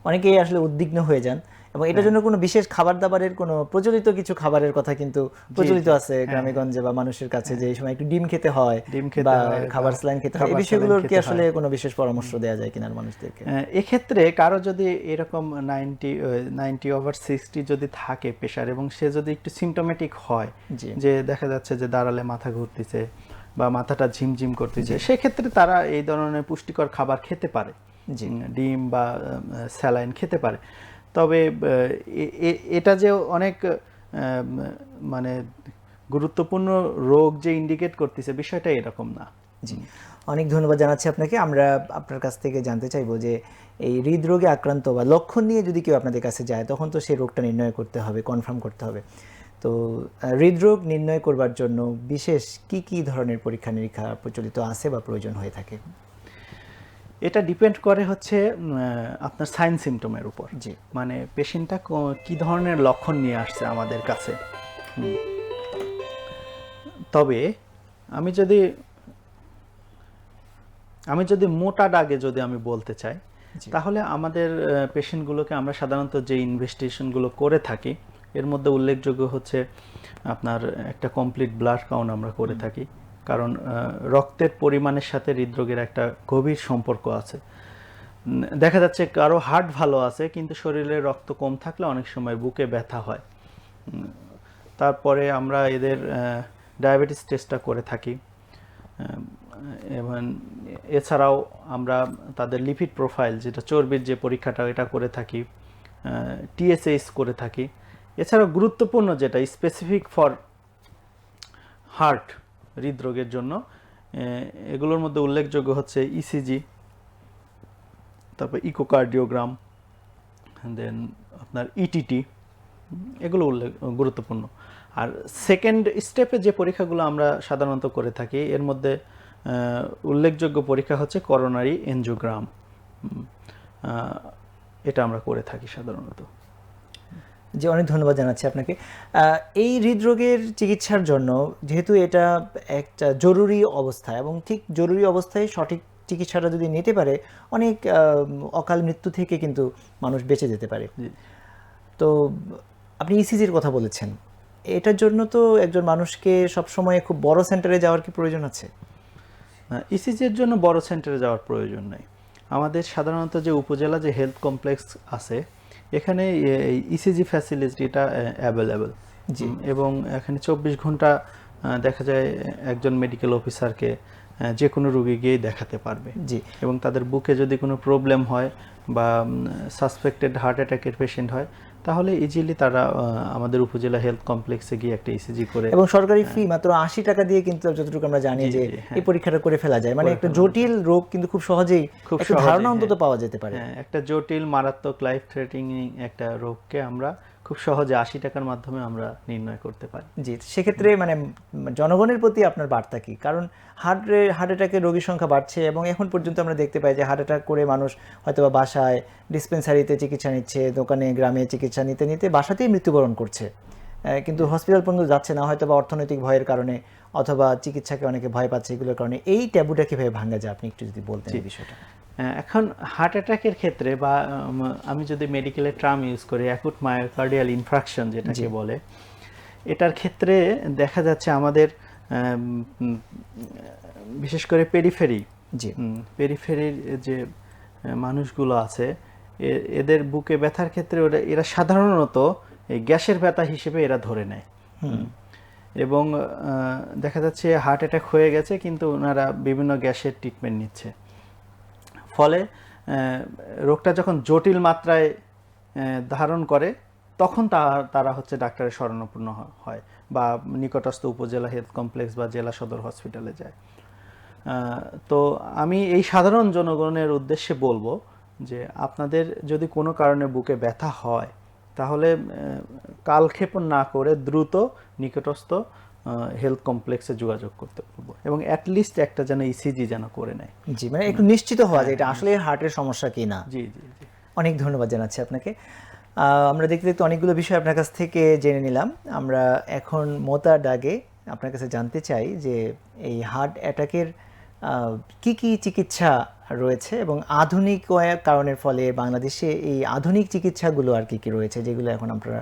অনেকেই আসলে উদ্বিগ্ন হয়ে যান, এবং এটার জন্য কোনো বিশেষ খাবার দাবারের কোনো প্রচলিত কিছু খাবারের কথা কিন্তু প্রচলিত আছে গ্রামেগঞ্জে বা মানুষের কাছে, যে এই সময় একটু ডিম খেতে হয় বা খাবার স্যালাইন খেতে হয়। এই বিষয়গুলোর কি আসলে কোনো বিশেষ পরামর্শ দেওয়া যায় কিনা মানুষদেরকে? এক্ষেত্রে কারো যদি এরকম 90/60 যদি থাকে প্রেশার, এবং সে যদি একটু সিমটোমেটিক হয়, যে দেখা যাচ্ছে যে দাঁড়ালে মাথা ঘুরতেছে বা মাথাটা ঝিমঝিম করতেছে, সেক্ষেত্রে তারা এই ধরনের পুষ্টিকর খাবার খেতে পারে, ডিম বা স্যালাইন খেতে পারে। তবে এটা যে অনেক মানে গুরুত্বপূর্ণ রোগ যে ইন্ডিকেট করতেছে, বিষয়টা এরকম না। জি, অনেক ধন্যবাদ জানাচ্ছি আপনাকে। আমরা আপনার কাছ থেকে জানতে চাইবো যে এই হৃদরোগে আক্রান্ত বা লক্ষণ নিয়ে যদি কেউ আপনাদের কাছে যায়, তখন তো সেই রোগটা নির্ণয় করতে হবে, কনফার্ম করতে হবে। তো হৃদরোগ নির্ণয় করবার জন্য বিশেষ কি কি ধরনের পরীক্ষা নিরীক্ষা প্রচলিত আছে বা প্রয়োজন হয়ে থাকে? এটা ডিপেন্ড করে হচ্ছে আপনার সাইন সিমটমের উপর। জি, মানে পেশেন্টটা কি ধরনের লক্ষণ নিয়ে আসছে আমাদের কাছে। তবে আমি যদি মোটা দাগে যদি আমি বলতে চাই, তাহলে আমাদের পেশেন্টগুলোকে আমরা সাধারণত যে ইনভেস্টিগেশনগুলো করে থাকি, এর মধ্যে উল্লেখযোগ্য হচ্ছে আপনার একটা কমপ্লিট ব্লাড কাউন্ট আমরা করে থাকি, কারণ রক্তের পরিমাণের সাথে হৃদরোগের একটা গভীর সম্পর্ক আছে। দেখা যাচ্ছে কারো হার্ট ভালো আছে, কিন্তু শরীরে রক্ত কম থাকলে অনেক সময় বুকে ব্যথা হয়। তারপরে আমরা এদের ডায়াবেটিস টেস্টটা করে থাকি, এবং এছাড়াও আমরা তাদের লিপিড প্রোফাইল, যেটা চর্বির যে পরীক্ষাটা, এটা করে থাকি, টিএসএইচ করে থাকি। এছাড়াও গুরুত্বপূর্ণ যেটা স্পেসিফিক ফর হার্ট, হৃদরোগের জন্য, এগুলোর মধ্যে উল্লেখযোগ্য হচ্ছে ইসিজি, তারপর ইকোকার্ডিওগ্রাম, দেন আপনার ইটিটি, এগুলো গুরুত্বপূর্ণ। আর সেকেন্ড স্টেপে যে পরীক্ষাগুলো আমরা সাধারণত করে থাকি, এর মধ্যে উল্লেখযোগ্য পরীক্ষা হচ্ছে করোনারি এনজিওগ্রাম, এটা আমরা করে থাকি সাধারণত। জি, অনেক ধন্যবাদ জানাচ্ছি আপনাকে। এই হৃদরোগের চিকিৎসার জন্য, যেহেতু এটা একটা জরুরি অবস্থা, এবং ঠিক জরুরি অবস্থায় সঠিক চিকিৎসাটা যদি নিতে পারে, অনেক অকাল মৃত্যু থেকে কিন্তু মানুষ বেঁচে যেতে পারে। তো আপনি ইসিজির কথা বলেছেন, এটার জন্য তো একজন মানুষকে সবসময় খুব বড় সেন্টারে যাওয়ার কি প্রয়োজন আছে? ইসিজির জন্য বড় সেন্টারে যাওয়ার প্রয়োজন নেই। আমাদের সাধারণত যে উপজেলা যে হেলথ কমপ্লেক্স আছে এখানে ইসিজি ফ্যাসিলিটিটা অ্যাভেলেবল, এবং এখানে 24 ঘন্টা দেখা যায় একজন মেডিকেল অফিসারকে যে কোনো রোগী গিয়ে দেখাতে পারবে। জি, এবং তাদের বুকে যদি কোনো প্রবলেম হয় বা সাসপেক্টেড হার্ট অ্যাটাকের পেশেন্ট হয় তাহলে ইজিলি তারা আমাদের উপজেলা হেলথ কমপ্লেক্সে গিয়ে একটা ইসিজি করে, এবং সরকারি ফি মাত্র 80 টাকা দিয়ে কিন্তু যতটুকু আমরা জানি যে এই পরীক্ষাটা করে ফেলা যায়, মানে একটা জটিল রোগ কিন্তু খুব সহজেই একটা ধারণা অন্তত পাওয়া যেতে পারে। হ্যাঁ, একটা জটিল মারাত্মক লাইফ থ্রেটিং একটা রোগকে আমরা খুব সহজে 80 টাকার মাধ্যমে আমরা নির্ণয় করতে পারি। জি, সেক্ষেত্রে মানে জনগণের প্রতি আপনার বার্তা কি? কারণ হার্ট অ্যাটাকের রোগীর সংখ্যা বাড়ছে এবং এখন পর্যন্ত আমরা দেখতে পাই যে হার্ট অ্যাটাক করে মানুষ হয়তোবা বাসায় ডিসপেন্সারিতে চিকিৎসা নিচ্ছে, দোকানে গ্রামে চিকিৎসা নিতে নিতে বাসাতেই মৃত্যুবরণ করছে, কিন্তু হসপিটাল পর্যন্ত যাচ্ছে না, হয়তোবা অর্থনৈতিক ভয়ের কারণে অথবা চিকিৎসাকে অনেকে ভয় পাচ্ছে, এগুলোর কারণে। এই ট্যাবুটা কিভাবে ভাঙা যায় আপনি একটু যদি বলতেন এই বিষয়টা। এখন হার্ট অ্যাটাকের ক্ষেত্রে বা আমি যদি মেডিকেলের টার্ম ইউজ করি অ্যাকুট মায়োকার্ডিয়াল ইনফ্রাকশন যেটাকে বলে, এটার ক্ষেত্রে দেখা যাচ্ছে আমাদের বিশেষ করে পেরিফেরির যে মানুষগুলো আছে এদের বুকে ব্যথার ক্ষেত্রে এরা সাধারণত এই গ্যাসের ব্যথা হিসেবে এরা ধরে নেয়, এবং দেখা যাচ্ছে হার্ট অ্যাটাক হয়ে গেছে কিন্তু ওনারা বিভিন্ন গ্যাসের ট্রিটমেন্ট নিচ্ছে, ফলে রোগটা যখন জটিল মাত্রায় ধারণ করে তখন তারা হচ্ছে ডাক্তারের শরণাপন্ন হয় বা নিকটস্থ উপজেলা হেলথ কমপ্লেক্স বা জেলা সদর হসপিটালে যায়। তো আমি এই সাধারণ জনগণের উদ্দেশ্যে বলবো যে আপনাদের যদি কোনো কারণে বুকে ব্যথা হয় তাহলে কালক্ষেপণ না করে দ্রুত নিকটস্থ হেলথ কমপ্লেক্সে যোগাযোগ করতে পারবো, এবং অ্যাটলিস্ট একটা যেন ইসিজি যেন করে নেয়। জি, মানে একটু নিশ্চিত হওয়া যায় এটা আসলে হার্টের সমস্যা কি না। জি জি জি, অনেক ধন্যবাদ জানাচ্ছি আপনাকে। আমরা দেখতে দেখতে অনেকগুলো বিষয় আপনার কাছ থেকে জেনে নিলাম। আমরা এখন মোতার দাগে আপনার কাছে জানতে চাই যে এই হার্ট অ্যাটাকের কি কি চিকিৎসা রয়েছে এবং আধুনিক কারণের ফলে বাংলাদেশে এই আধুনিক চিকিৎসাগুলো আর কি কি রয়েছে যেগুলো এখন আপনারা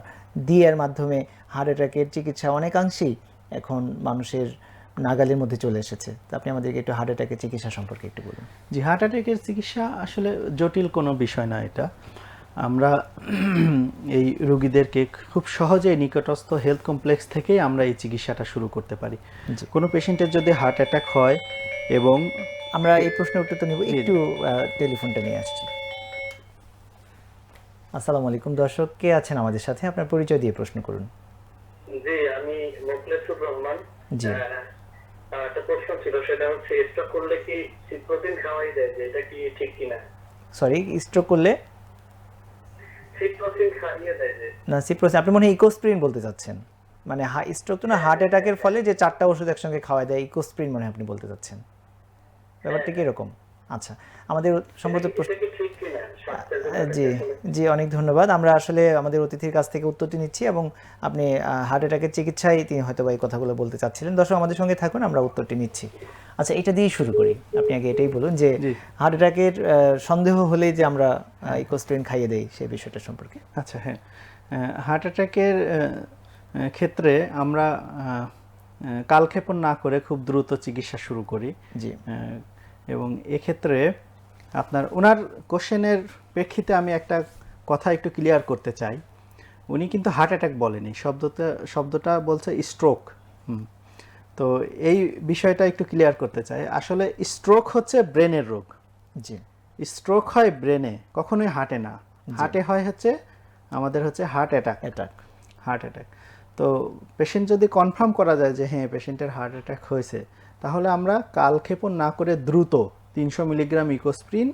এর মাধ্যমে হার্ট অ্যাটাকের চিকিৎসা অনেকাংশেই এখন মানুষের নাগালের মধ্যে চলে এসেছে। তো আপনি আমাদেরকে একটু হার্ট অ্যাটাকের চিকিৎসা সম্পর্কে একটু বলুন। জি, হার্ট অ্যাটাকের চিকিৎসা আসলে জটিল কোনো বিষয় না। এটা আমরা এই রোগীদেরকে খুব সহজে নিকটস্থ হেলথ কমপ্লেক্স থেকেই আমরা এই চিকিৎসাটা শুরু করতে পারি। কোনো পেশেন্টের যদি হার্ট অ্যাটাক হয় এবং আমরা এই প্রশ্নের উত্তর তো নেব, একটু টেলিফোনটা নিয়ে আসছি। আসসালামু আলাইকুম দর্শক, কে আছেন আমাদের সাথে? আপনার পরিচয় দিয়ে প্রশ্ন করুন। জি, আমি মোখলেসুর রহমান। জি, একটা প্রশ্ন ছিল, সেটা হচ্ছে স্ট্রোক করলে কি সিপ্রোটিন খাওয়াই যায়, যে এটা কি ঠিক কিনা? সরি, স্ট্রোক করলে সিপ্রোটিন খাইয়ে দেয় যে? না, সিপ্রোসিন আপনি মনে হয় ইকোস্প্রিন বলতে চাচ্ছেন, মানে স্ট্রোক তো না, হার্ট অ্যাটাকের ফলে যে 4টা ওষুধ একসঙ্গে খাওয়া দেয়, ইকোস্প্রিন মনে হয় আপনি বলতে চাচ্ছেন। ব্যাপারটা কি এরকম? আচ্ছা, আমাদের সম্ভবত প্রশ্ন। এটা কি ঠিক কিনা? জি জি, অনেক ধন্যবাদ। আমরা আসলে আমাদের অতিথির কাছ থেকে উত্তরটি নিচ্ছি এবং আপনি হার্ট অ্যাটাকের চিকিৎসায় তিনি হয়তো বা এই কথাগুলো বলতে চাচ্ছিলেন। দর্শক আমাদের সঙ্গে থাকুন, আমরা উত্তরটি নিচ্ছি। আচ্ছা, এটা দিয়েই শুরু করি। আপনি আগে এটাই বলুন যে হার্ট অ্যাটাকের সন্দেহ হলেই যে আমরা ইকোস্প্রিন খাইয়ে দেই সেই বিষয়টা সম্পর্কে। আচ্ছা, হ্যাঁ, হার্ট অ্যাটাকের ক্ষেত্রে আমরা কালক্ষেপণ না করে খুব দ্রুত চিকিৎসা শুরু করি। জি, এবং এক্ষেত্রে আপনার ওনার কোশ্চেনের প্রেক্ষিতে আমি একটা কথা একটু ক্লিয়ার করতে চাই। উনি কিন্তু হার্ট অ্যাটাক বলেনি, শব্দটা বলছে স্ট্রোক। তো এই বিষয়টা একটু ক্লিয়ার করতে চাই। আসলে স্ট্রোক হচ্ছে ব্রেনের রোগ। জি, স্ট্রোক হয় ব্রেনে, কখনোই হার্টে না। হার্টে হয় হচ্ছে আমাদের হচ্ছে হার্ট অ্যাটাক। তো পেশেন্ট যদি কনফার্ম করা যায় যে হ্যাঁ পেশেন্টের হার্ট অ্যাটাক হয়েছে, তাহলে আমরা কালক্ষেপণ না করে দ্রুত 300 মিলিগ্রাম ইকোস্প্রিন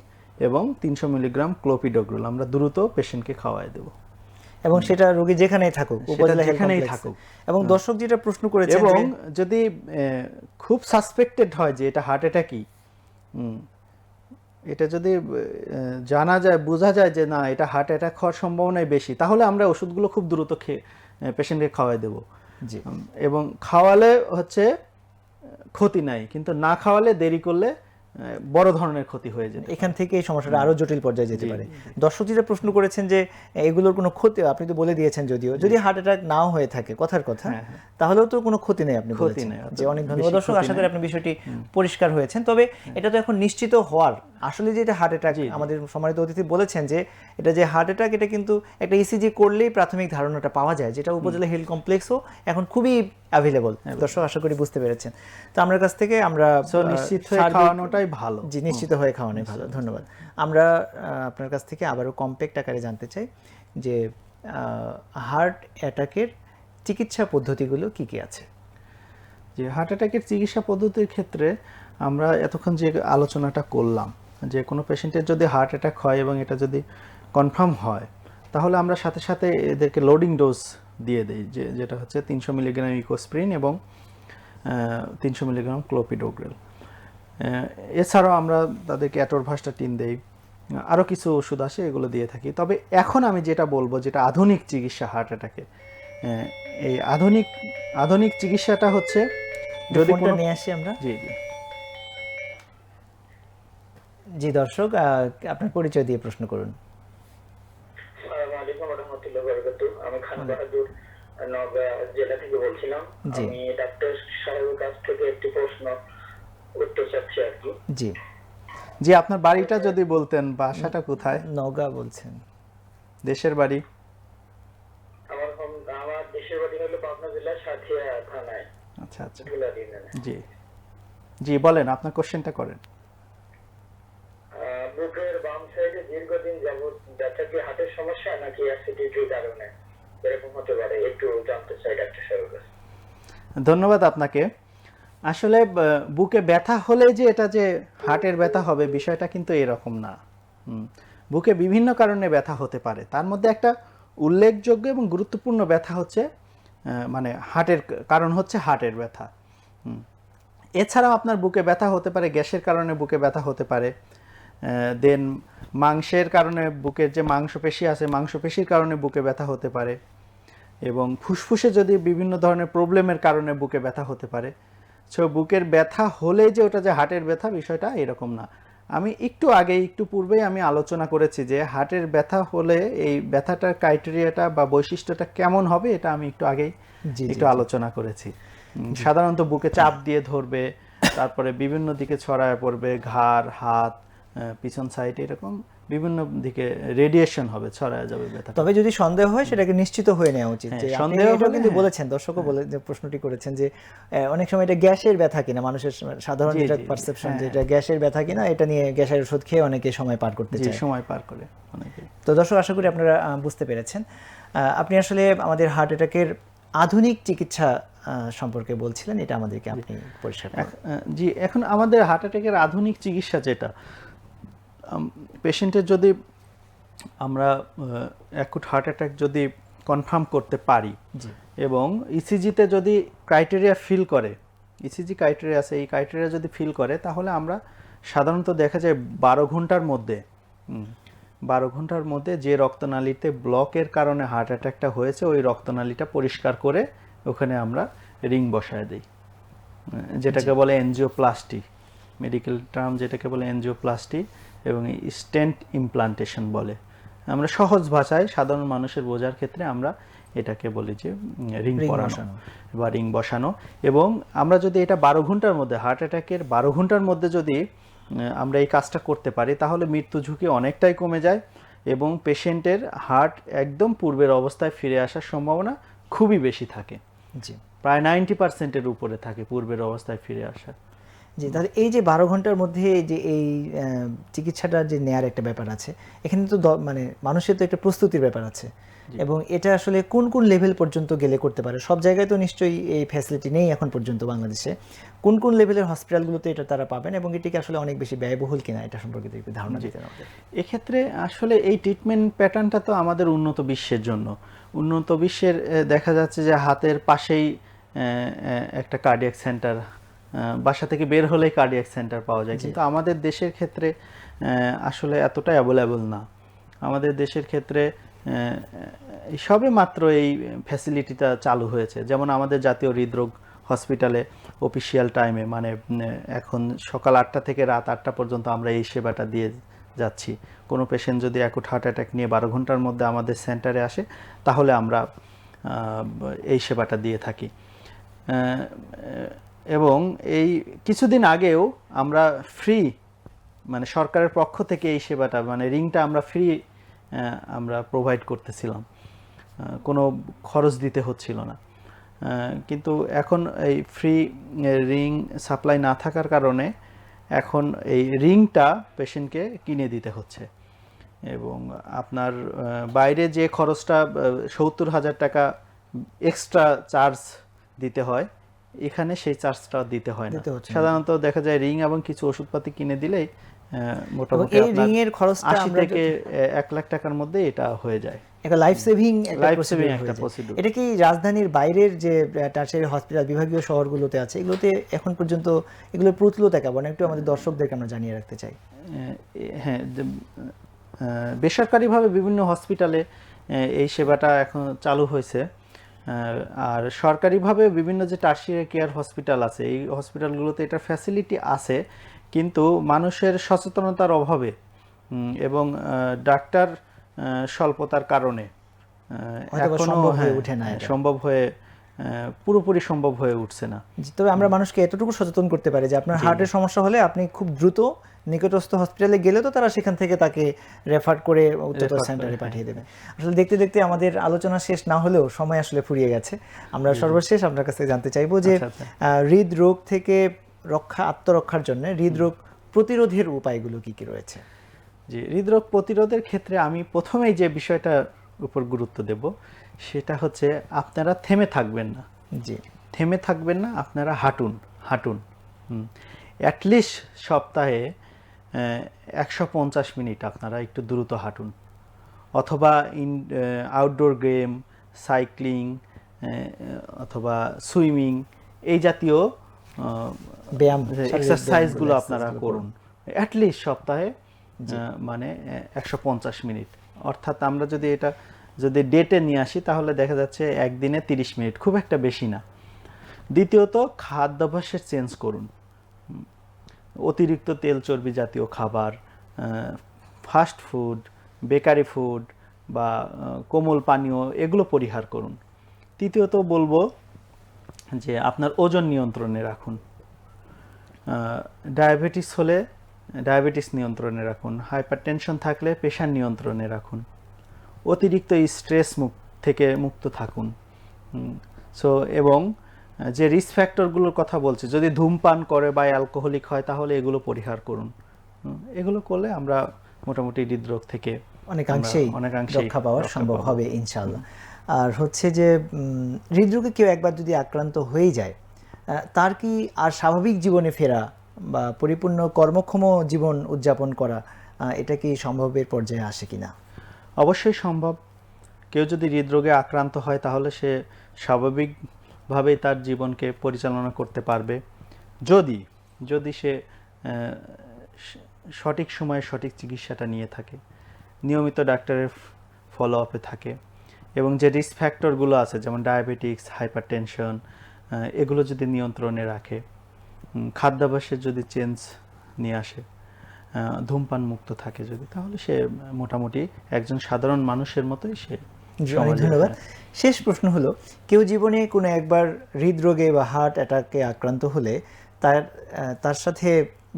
এবং 300 মিলিগ্রাম ক্লোপিডোগ্রল আমরা দ্রুত পেশেন্টকে খাওয়াই দেব, এবং সেটা রোগী যেখানেই থাকুক, উপজেলা যেখানেই থাকুক। এবং দর্শক যেটা প্রশ্ন করেছেন, এবং যদি খুব সাসপেক্টেড হয় যে এটা হার্ট অ্যাটাকই, এটা যদি জানা যায়, বোঝা যায় যে না এটা হার্ট অ্যাটাক হওয়ার সম্ভাবনাই বেশি, তাহলে আমরা ওষুধগুলো খুব দ্রুত পেশেন্টকে খাওয়াই দেব। জি, এবং খাওয়ালে হচ্ছে ক্ষতি নাই, কিন্তু না খাওয়ালে দেরি করলে বড় ধরনের ক্ষতি হয়ে যেতে এখান থেকে এই সমস্যাটা আরো জটিল পর্যায়ে যেতে পারে। দর্শক যেটা প্রশ্ন করেছেন যে এগুলোর কোনো ক্ষতি, আপনি তো বলে দিয়েছেন যদিও, যদি হার্ট অ্যাটাক নাও হয়ে থাকে কথার কথা, তাহলেও তো কোনো ক্ষতি নেই আপনি বলেছেন। যে অনেক ধন্যবাদ দর্শক, আশা করি আপনি বিষয়টি পরিষ্কার হয়েছেন। তবে এটা তো এখন নিশ্চিত হওয়ার, আসলে যে এটা হার্ট অ্যাটাক, আমাদের সম্মানিত অতিথি বলেছেন যে এটা যে হার্ট অ্যাটাক, এটা কিন্তু একটা ইসিজি করলেই প্রাথমিক ধারণাটা পাওয়া যায়, যেটা উপজেলা হেলথ কমপ্লেক্সও এখন খুবই অ্যাভেলেবল। দর্শক আশা করি বুঝতে পেরেছেন। তো আমার কাছ থেকে আমরা নিশ্চিত হয়ে খাওয়ানোটাই ভালো। জি, নিশ্চিত হয়ে খাওয়ানোই ভালো। ধন্যবাদ। আমরা আপনার কাছ থেকে আবারও কম্প্যাক্ট আকারে জানতে চাই যে হার্ট অ্যাটাকের চিকিৎসা পদ্ধতিগুলো কি কি আছে? যে হার্ট অ্যাটাকের চিকিৎসা পদ্ধতির ক্ষেত্রে আমরা এতক্ষণ যে আলোচনাটা করলাম, যে কোনো পেশেন্টের যদি হার্ট অ্যাটাক হয় এবং এটা যদি কনফার্ম হয়, তাহলে আমরা সাথে সাথে এদেরকে লোডিং ডোজ দিয়ে দিই, যেটা হচ্ছে 300 মিলিগ্রাম ইকোস্প্রিন এবং 300 মিলিগ্রাম ক্লোপিডোগ্রেল। এছাড়াও আমরা তাদেরকে অ্যাটোরভাস্টাটিন দেই, আরও কিছু ওষুধ আসে, এগুলো দিয়ে থাকি। তবে এখন আমি যেটা বলবো, যেটা আধুনিক চিকিৎসা হার্ট অ্যাটাকে, এই আধুনিক চিকিৎসাটা হচ্ছে, যদি কোনো নিয়ে আসি আমরা। জি জি দর্শক, আপনার পরিচয় দিয়ে প্রশ্ন করুন। আসসালামু আলাইকুম ওয়া রাহমাতুল্লাহি ওয়া বারাকাতুহু। আমি খান বাহাদুর নওগাঁ জেলা থেকে বলছিলাম। আমি ডাক্তার সাহেবের কাছ থেকে একটি প্রশ্ন উত্তর চাচ্ছি আর কি। জি জি, আপনার বাড়িটা যদি বলতেন, বাসাটা কোথায়? নওগাঁ বলছেন। দেশের বাড়ি? আমার দেশের বাড়ি হলো পাবনা জেলার সাথিয়া থানায়। আচ্ছা আচ্ছা, ধুলাদি ইউনিয়নে। জি জি, বলেন আপনার কোশ্চেনটা করেন। বুকের বাম সাইডে দীর্ঘদিন যাবত ব্যথা কি হার্টের সমস্যা নাকি অ্যাসিডিটির কারণে এরকম হতে পারে, একটু জানতে চাই ডাক্তার সাহেবের কাছে। ধন্যবাদ আপনাকে। আসলে বুকে ব্যথা হলে যে এটা যে হার্টের ব্যথা হবে, বিষয়টা কিন্তু এরকম না। বুকে বিভিন্ন কারণে ব্যথা হতে পারে, তার মধ্যে একটা উল্লেখযোগ্য এবং গুরুত্বপূর্ণ ব্যথা হচ্ছে মানে হার্টের কারণ হচ্ছে হার্টের ব্যথা। এছাড়াও আপনার বুকে ব্যথা হতে পারে, গ্যাসের কারণে বুকে ব্যথা হতে পারে, দেন মাংসের কারণে, বুকের যে মাংসপেশি আছে মাংসপেশির কারণে বুকে ব্যথা হতে পারে, এবং ফুসফুসে যদি বিভিন্ন ধরনের প্রবলেমের কারণে বুকে ব্যথা হতে পারে। সো বুকের ব্যথা হলে যে ওটা যে হার্টের ব্যথা, বিষয়টা এরকম না। আমি একটু পূর্বেই আমি আলোচনা করেছি যে হার্টের ব্যথা হলে এই ব্যথাটার ক্রাইটেরিয়াটা বা বৈশিষ্ট্যটা কেমন হবে, এটা আমি একটু আগেই একটু আলোচনা করেছি। সাধারণত বুকে চাপ দিয়ে ধরবে, তারপরে বিভিন্ন দিকে ছড়ায় পড়বে, ঘাড়, হাত, পিছন সাইড, এরকম বিভিন্ন দিকে রেডিয়েশন হবে, ছড়ায় যাবে ব্যথা। তবে যদি সন্দেহ হয় সেটাকে নিশ্চিত হয়ে নেওয়া উচিত। যে সন্দেহ হলে কিন্তু বলেছেন, দর্শকও বলে যে প্রশ্নটি করেছেন যে অনেক সময় এটা গ্যাসের ব্যথা কিনা, মানুষের সাধারণ যেটা পারসেপশন যে এটা গ্যাসের ব্যথা কিনা, এটা নিয়ে গ্যাসের ওষুধ খেয়ে অনেকে সময় পার করতে চায়, সময় পার করে অনেকে। তো দর্শক আশা করি আপনারা বুঝতে পেরেছেন। আপনি আসলে আমাদের হার্ট অ্যাটাকের আধুনিক চিকিৎসা সম্পর্কে বলছিলেন, এটা আমাদেরকে আপনি পরিষ্কার করুন। জি, এখন আমাদের হার্ট অ্যাটাকের আধুনিক চিকিৎসা যেটা, পেশেন্টের যদি আমরা অ্যাকুট হার্ট অ্যাটাক যদি কনফার্ম করতে পারি এবং ইসিজিতে যদি ক্রাইটেরিয়া ফিল করে, ইসিজি ক্রাইটেরিয়া আছে, এই ক্রাইটেরিয়া যদি ফিল করে, তাহলে আমরা সাধারণত দেখা যায় 12 ঘন্টার মধ্যে যে রক্তনালীতে ব্লকের কারণে হার্ট অ্যাটাকটা হয়েছে, ওই রক্তনালীটা পরিষ্কার করে ওখানে আমরা রিং বসায় দিই, যেটাকে বলে এনজিওপ্লাস্টি, মেডিকেল টার্ম যেটাকে বলে এনজিওপ্লাস্টি, এবং স্টেন্ট ইমপ্লান্টেশন বলে। আমরা সহজ ভাষায় সাধারণ মানুষের বোঝার ক্ষেত্রে আমরা এটাকে বলি যে রিং পরানো বা রিং বসানো। এবং আমরা যদি এটা 12 ঘন্টার মধ্যে, হার্ট অ্যাটাকের 12 ঘন্টার মধ্যে যদি আমরা এই কাজটা করতে পারি, তাহলে মৃত্যু ঝুঁকি অনেকটাই কমে যায় এবং পেশেন্টের হার্ট একদম পূর্বের অবস্থায় ফিরে আসার সম্ভাবনা খুবই বেশি থাকে। জি, প্রায় 90%-এর উপরে থাকে পূর্বের অবস্থায় ফিরে আসা। জি, তাহলে এই যে 12 ঘন্টার মধ্যে যে এই চিকিৎসাটা যে নেয়ার একটা ব্যাপার আছে, এখানে তো মানে মানুষের তো একটা প্রস্তুতির ব্যাপার আছে, এবং এটা আসলে কোন কোন লেভেল পর্যন্ত গেলে করতে পারে? সব জায়গায় তো নিশ্চয়ই এই ফ্যাসিলিটি নেই এখন পর্যন্ত বাংলাদেশে। কোন কোন লেভেলের হসপিটালগুলোতে এটা তারা পাবেন, এবং এটি কি আসলে অনেক বেশি ব্যয়বহুল কিনা, এটা সম্পর্কে একটু ধারণা দিতে হবে। এক্ষেত্রে আসলে এই ট্রিটমেন্ট প্যাটার্নটা তো আমাদের উন্নত বিশ্বের জন্য, উন্নত বিশ্বের দেখা যাচ্ছে যে হাতের পাশেই একটা কার্ডিয়াক সেন্টার, বাসা থেকে বের হলেই কার্ডিয়াক সেন্টার পাওয়া যায়, কিন্তু আমাদের দেশের ক্ষেত্রে আসলে এতটা অ্যাভেলেবল না। আমাদের দেশের ক্ষেত্রে সবে মাত্র এই ফ্যাসিলিটিটা চালু হয়েছে। যেমন আমাদের জাতীয় হৃদরোগ হসপিটালে অফিসিয়াল টাইমে, মানে এখন সকাল 8টা থেকে রাত 8টা পর্যন্ত আমরা এই সেবাটা দিয়ে যাচ্ছি। কোনো পেশেন্ট যদি অ্যাকুট হার্ট অ্যাটাক নিয়ে 12 ঘন্টার মধ্যে আমাদের সেন্টারে আসে, তাহলে আমরা এই সেবাটা দিয়ে থাকি। এবং এই কিছুদিন আগেও আমরা ফ্রি, মানে সরকারের পক্ষ থেকে এই সেবাটা, মানে রিংটা আমরা ফ্রি আমরা প্রোভাইড করতেছিলাম, কোনো খরচ দিতে হচ্ছিল না। কিন্তু এখন এই ফ্রি রিং সাপ্লাই না থাকার কারণে এখন এই রিংটা পেশেন্টকে কিনে দিতে হচ্ছে, এবং আপনার বাইরে যে খরচটা 70,000 টাকা এক্সট্রা চার্জ দিতে হয়, এখানে সেই চার্জটা দিতে হয় না। সাধারণত দেখা যায় রিং এবং কিছু ওষুধপাতি কিনে দিলেই মোটামুটি এই রিং এর খরচটা 80 থেকে 1 লাখ টাকার মধ্যে এটা হয়ে যায়। একটা লাইফ সেভিং একটা প্রসিডিউর। এটা কি রাজধানীর বাইরের যে টারশিয়ারি হসপিটাল বিভাগীয় শহরগুলোতে আছে, এগুলোতে এখন পর্যন্ত এগুলোর প্রতুলতা কেমন, একটু আমাদের দর্শকদেরকে আমরা জানিয়ে রাখতে চাই। হ্যাঁ, বেসরকারিভাবে বিভিন্ন হসপিটালে এই সেবাটা এখন চালু হয়েছে, আর সরকারিভাবে বিভিন্ন যে টারশিয়ারি কেয়ার হসপিটাল আছে, এই হসপিটালগুলোতে এটার ফ্যাসিলিটি আছে, কিন্তু মানুষের সচেতনতার অভাবে এবং ডাক্তার স্বল্পতার কারণে এখনো পুরোপুরি সম্ভব হয়ে উঠছে না। তবে আমরা মানুষকে এতটুকু সচেতন করতে পারি যে আপনার হার্টের সমস্যা হলে আপনি খুব দ্রুত নিকটস্থ হসপিটালে গেলে তো তারা সেখান থেকে তাকে রেফার করে উচ্চতর সেন্টারে পাঠিয়ে দেবে। আসলে দেখতে দেখতে আমাদের আলোচনা শেষ না হলেও সময় আসলে ফুরিয়ে গেছে। আমরা সর্বশেষ আপনার কাছে জানতে চাইবো যে হৃদরোগ থেকে আত্মরক্ষার জন্য হৃদরোগ প্রতিরোধের উপায়গুলো কি কি রয়েছে? জি, হৃদরোগ প্রতিরোধের ক্ষেত্রে আমি প্রথমেই যে বিষয়টা উপর গুরুত্ব দেব সেটা হচ্ছে আপনারা থেমে থাকবেন না। জি, থেমে থাকবেন না, আপনারা হাঁটুন। অ্যাটলিস্ট সপ্তাহে 150 মিনিট আপনারা একটু দ্রুত হাঁটুন, অথবা আউটডোর গেম, সাইক্লিং অথবা সুইমিং, এই জাতীয় ব্যায়াম এক্সারসাইজগুলো আপনারা করুন অ্যাটলিস্ট সপ্তাহে মানে 150 মিনিট। অর্থাৎ আমরা যদি এটা ডেটে নিয়ে আসি তাহলে দেখা যাচ্ছে একদিনে 30 মিনিট, খুব একটা বেশি না। দ্বিতীয়ত, খাদ্যাভ্যাসের চেঞ্জ করুন। অতিরিক্ত তেল চর্বি জাতীয় খাবার, ফাস্ট ফুড, বেকারি ফুড বা কোমল পানীয়, এগুলো পরিহার করুন। তৃতীয়ত বলবো যে আপনার ওজন নিয়ন্ত্রণে রাখুন। ডায়াবেটিস হলে ডায়াবেটিস নিয়ন্ত্রণে রাখুন, হাইপারটেনশন থাকলে প্রেশার নিয়ন্ত্রণে রাখুন, অতিরিক্ত স্ট্রেস থেকে মুক্ত থাকুন। এবং যে রিস্ক ফ্যাক্টরগুলোর কথা বলছি, যদি ধূমপান করে বা অ্যালকোহলিক হয় তাহলে এগুলো পরিহার করুন। এগুলো করলে আমরা মোটামুটি হৃদরোগ থেকে অনেকাংশেই রক্ষা পাওয়া সম্ভব হবে ইনশাআল্লাহ। আর হচ্ছে যে হৃদরোগে কেউ একবার যদি আক্রান্ত হয়ে যায়, তার কি আর স্বাভাবিক জীবনে ফেরা বা পরিপূর্ণ কর্মক্ষম জীবন উদযাপন করা, এটা কি সম্ভবের পর্যায়ে আসে কিনা? অবশ্যই সম্ভব। কেউ যদি হৃদরোগে আক্রান্ত হয় তাহলে সে স্বাভাবিকভাবেই তার জীবনকে পরিচালনা করতে পারবে, যদি সে সঠিক সময়ে সঠিক চিকিৎসাটা নিয়ে থাকে, নিয়মিত ডাক্তারের ফলো আপে থাকে, এবং যে রিস্ক ফ্যাক্টরগুলো আছে যেমন ডায়াবেটিক্স, হাইপারটেনশন, এগুলো যদি নিয়ন্ত্রণে রাখে, খাদ্যাভ্যাসের যদি চেঞ্জ নিয়ে আসে, ধূমপান মুক্ত থাকে যদি, তাহলে সে মোটামুটি একজন সাধারণ মানুষের মতোই সে। ধন্যবাদ। শেষ প্রশ্ন হলো, কেউ জীবনে কোনো একবার হৃদরোগে বা হার্ট অ্যাটাকে আক্রান্ত হলে তার সাথে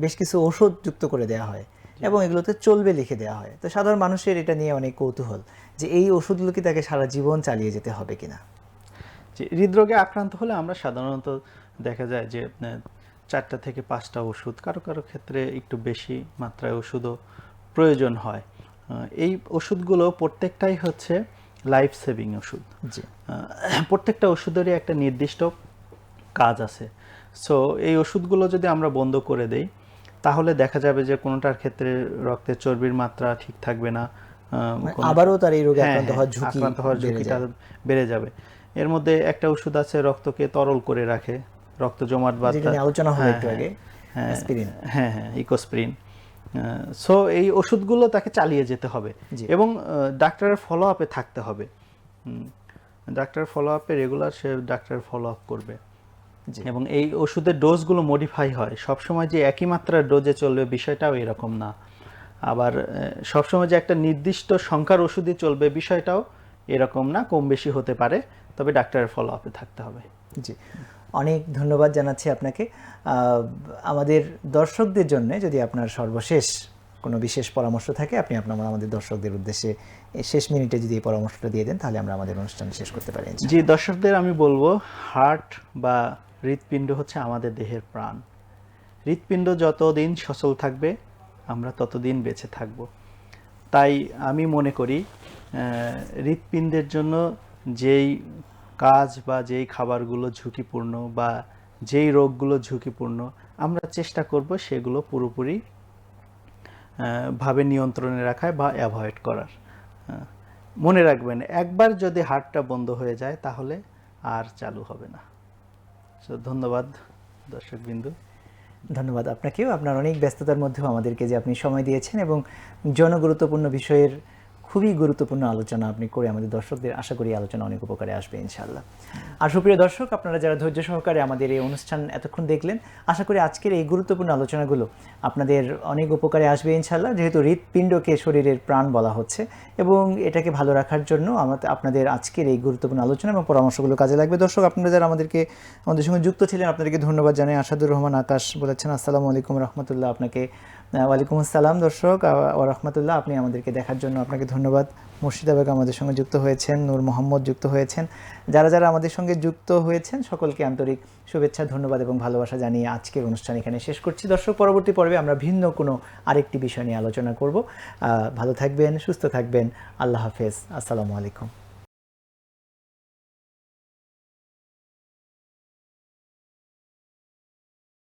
বেশ কিছু ওষুধ যুক্ত করে দেওয়া হয় এবং এগুলোতে চলবে লিখে দেওয়া হয়। তো সাধারণ মানুষের এটা নিয়ে অনেক কৌতূহল যে এই ওষুধগুলো কি তাকে সারা জীবন চালিয়ে যেতে হবে কিনা? হৃদরোগে আক্রান্ত হলে আমরা সাধারণত দেখা যায় যে 4টা থেকে 5টা ওষুধ, কারো কারো ক্ষেত্রে একটু বেশি মাত্রায় ওষুধও প্রয়োজন হয়। এই ওষুধগুলো প্রত্যেকটাই হচ্ছে লাইফ সেভিং ওষুধ। প্রত্যেকটা ওষুধেরই একটা নির্দিষ্ট কাজ আছে। সো এই ওষুধগুলো যদি আমরা বন্ধ করে দেই তাহলে দেখা যাবে যে কোনোটার ক্ষেত্রে রক্তের চর্বির মাত্রা ঠিক থাকবে না, আবারও তার এই রোগে আক্রান্ত হওয়ার ঝুঁকিটা বেড়ে যাবে। এর মধ্যে একটা ওষুধ আছে রক্তকে তরল করে রাখে, রক্ত জমাট বাঁধা, আলোচনা হলো একটু আগে, অ্যাসপিরিন। ইকোস্প্রিন। সো এই ওষুধগুলো তাকে চালিয়ে যেতে হবে এবং ডাক্তারের ফলো আপে থাকতে হবে। ডাক্তার ফলো আপে রেগুলার সে ডাক্তারের ফলো আপ করবে। জি। এবং এই ওষুধের ডোজগুলো মডিফাই হয়, সবসময় যে একই মাত্রার ডোজে চলবে বিষয়টাও এরকম না। আবার সবসময় যে একটা নির্দিষ্ট সংখ্যার ওষুধই চলবে বিষয়টাও এরকম না, কম বেশি হতে পারে, তবে ডাক্তারের ফলো আপে থাকতে হবে। জি, অনেক ধন্যবাদ জানাচ্ছি আপনাকে। আমাদের দর্শকদের জন্য যদি আপনার সর্বশেষ কোনো বিশেষ পরামর্শ থাকে, আপনি আমাদের দর্শকদের উদ্দেশ্যে এই শেষ মিনিটে যদি এই পরামর্শটা দিয়ে দেন, তাহলে আমরা আমাদের অনুষ্ঠান শেষ করতে পারি। জি, দর্শকদের আমি বলবো, হার্ট বা হৃৎপিণ্ড হচ্ছে আমাদের দেহের প্রাণ। হৃৎপিণ্ড যতদিন সচল থাকবে আমরা ততদিন বেঁচে থাকব। তাই আমি মনে করি হৃৎপিণ্ডের জন্য যেই কাজ বা যেই খাবারগুলো ঝুঁকিপূর্ণ বা যেই রোগগুলো ঝুঁকিপূর্ণ, আমরা চেষ্টা করব সেগুলো পুরোপুরি ভাবে নিয়ন্ত্রণে রাখায় বা অ্যাভয়েড করার। মনে রাখবেন, একবার যদি হার্টটা বন্ধ হয়ে যায় তাহলে আর চালু হবে না। ধন্যবাদ দর্শকবিন্দু। ধন্যবাদ আপনাকেও, আপনার অনেক ব্যস্ততার মধ্যেও আমাদেরকে যে আপনি সময় দিয়েছেন এবং জনগুরুত্বপূর্ণ বিষয়ের খুবই গুরুত্বপূর্ণ আলোচনা আপনি করে আমাদের দর্শকদের আশা করি আলোচনা অনেক উপকারে আসবে ইনশাআল্লাহ। আর সুপ্রিয় দর্শক, আপনারা যারা ধৈর্য সহকারে আমাদের এই অনুষ্ঠান এতক্ষণ দেখলেন, আশা করি আজকের এই গুরুত্বপূর্ণ আলোচনাগুলো আপনাদের অনেক উপকারে আসবে ইনশাআল্লাহ। যেহেতু হৃৎপিণ্ডকে শরীরের প্রাণ বলা হচ্ছে এবং এটাকে ভালো রাখার জন্য আপনাদের আজকের এই গুরুত্বপূর্ণ আলোচনা এবং পরামর্শগুলো কাজে লাগবে। দর্শক, আপনারা যারা আমাদের সঙ্গে যুক্ত ছিলেন, আপনাদেরকে ধন্যবাদ জানাই। আসাদুর রহমান আকাশ বলেছেন আসসালামু আলাইকুম রহমতুল্লাহ। আপনাকে ওয়ালাইকুম আসসালাম দর্শক ও রহমতুল্লাহ, আপনি আমাদেরকে দেখার জন্য আপনাকে ধন্যবাদ। মুর্শিদা বেগম আমাদের সঙ্গে যুক্ত হয়েছেন, নূর মোহাম্মদ যুক্ত হয়েছেন। যারা যারা আমাদের সঙ্গে যুক্ত হয়েছেন সকলকে আন্তরিক শুভেচ্ছা, ধন্যবাদ এবং ভালোবাসা জানিয়ে আজকের অনুষ্ঠান এখানে শেষ করছি। দর্শক, পরবর্তী পর্বে আমরা ভিন্ন কোনো আরেকটি বিষয় নিয়ে আলোচনা করব। ভালো থাকবেন, সুস্থ থাকবেন। আল্লাহ হাফেজ, আসসালামু আলাইকুম।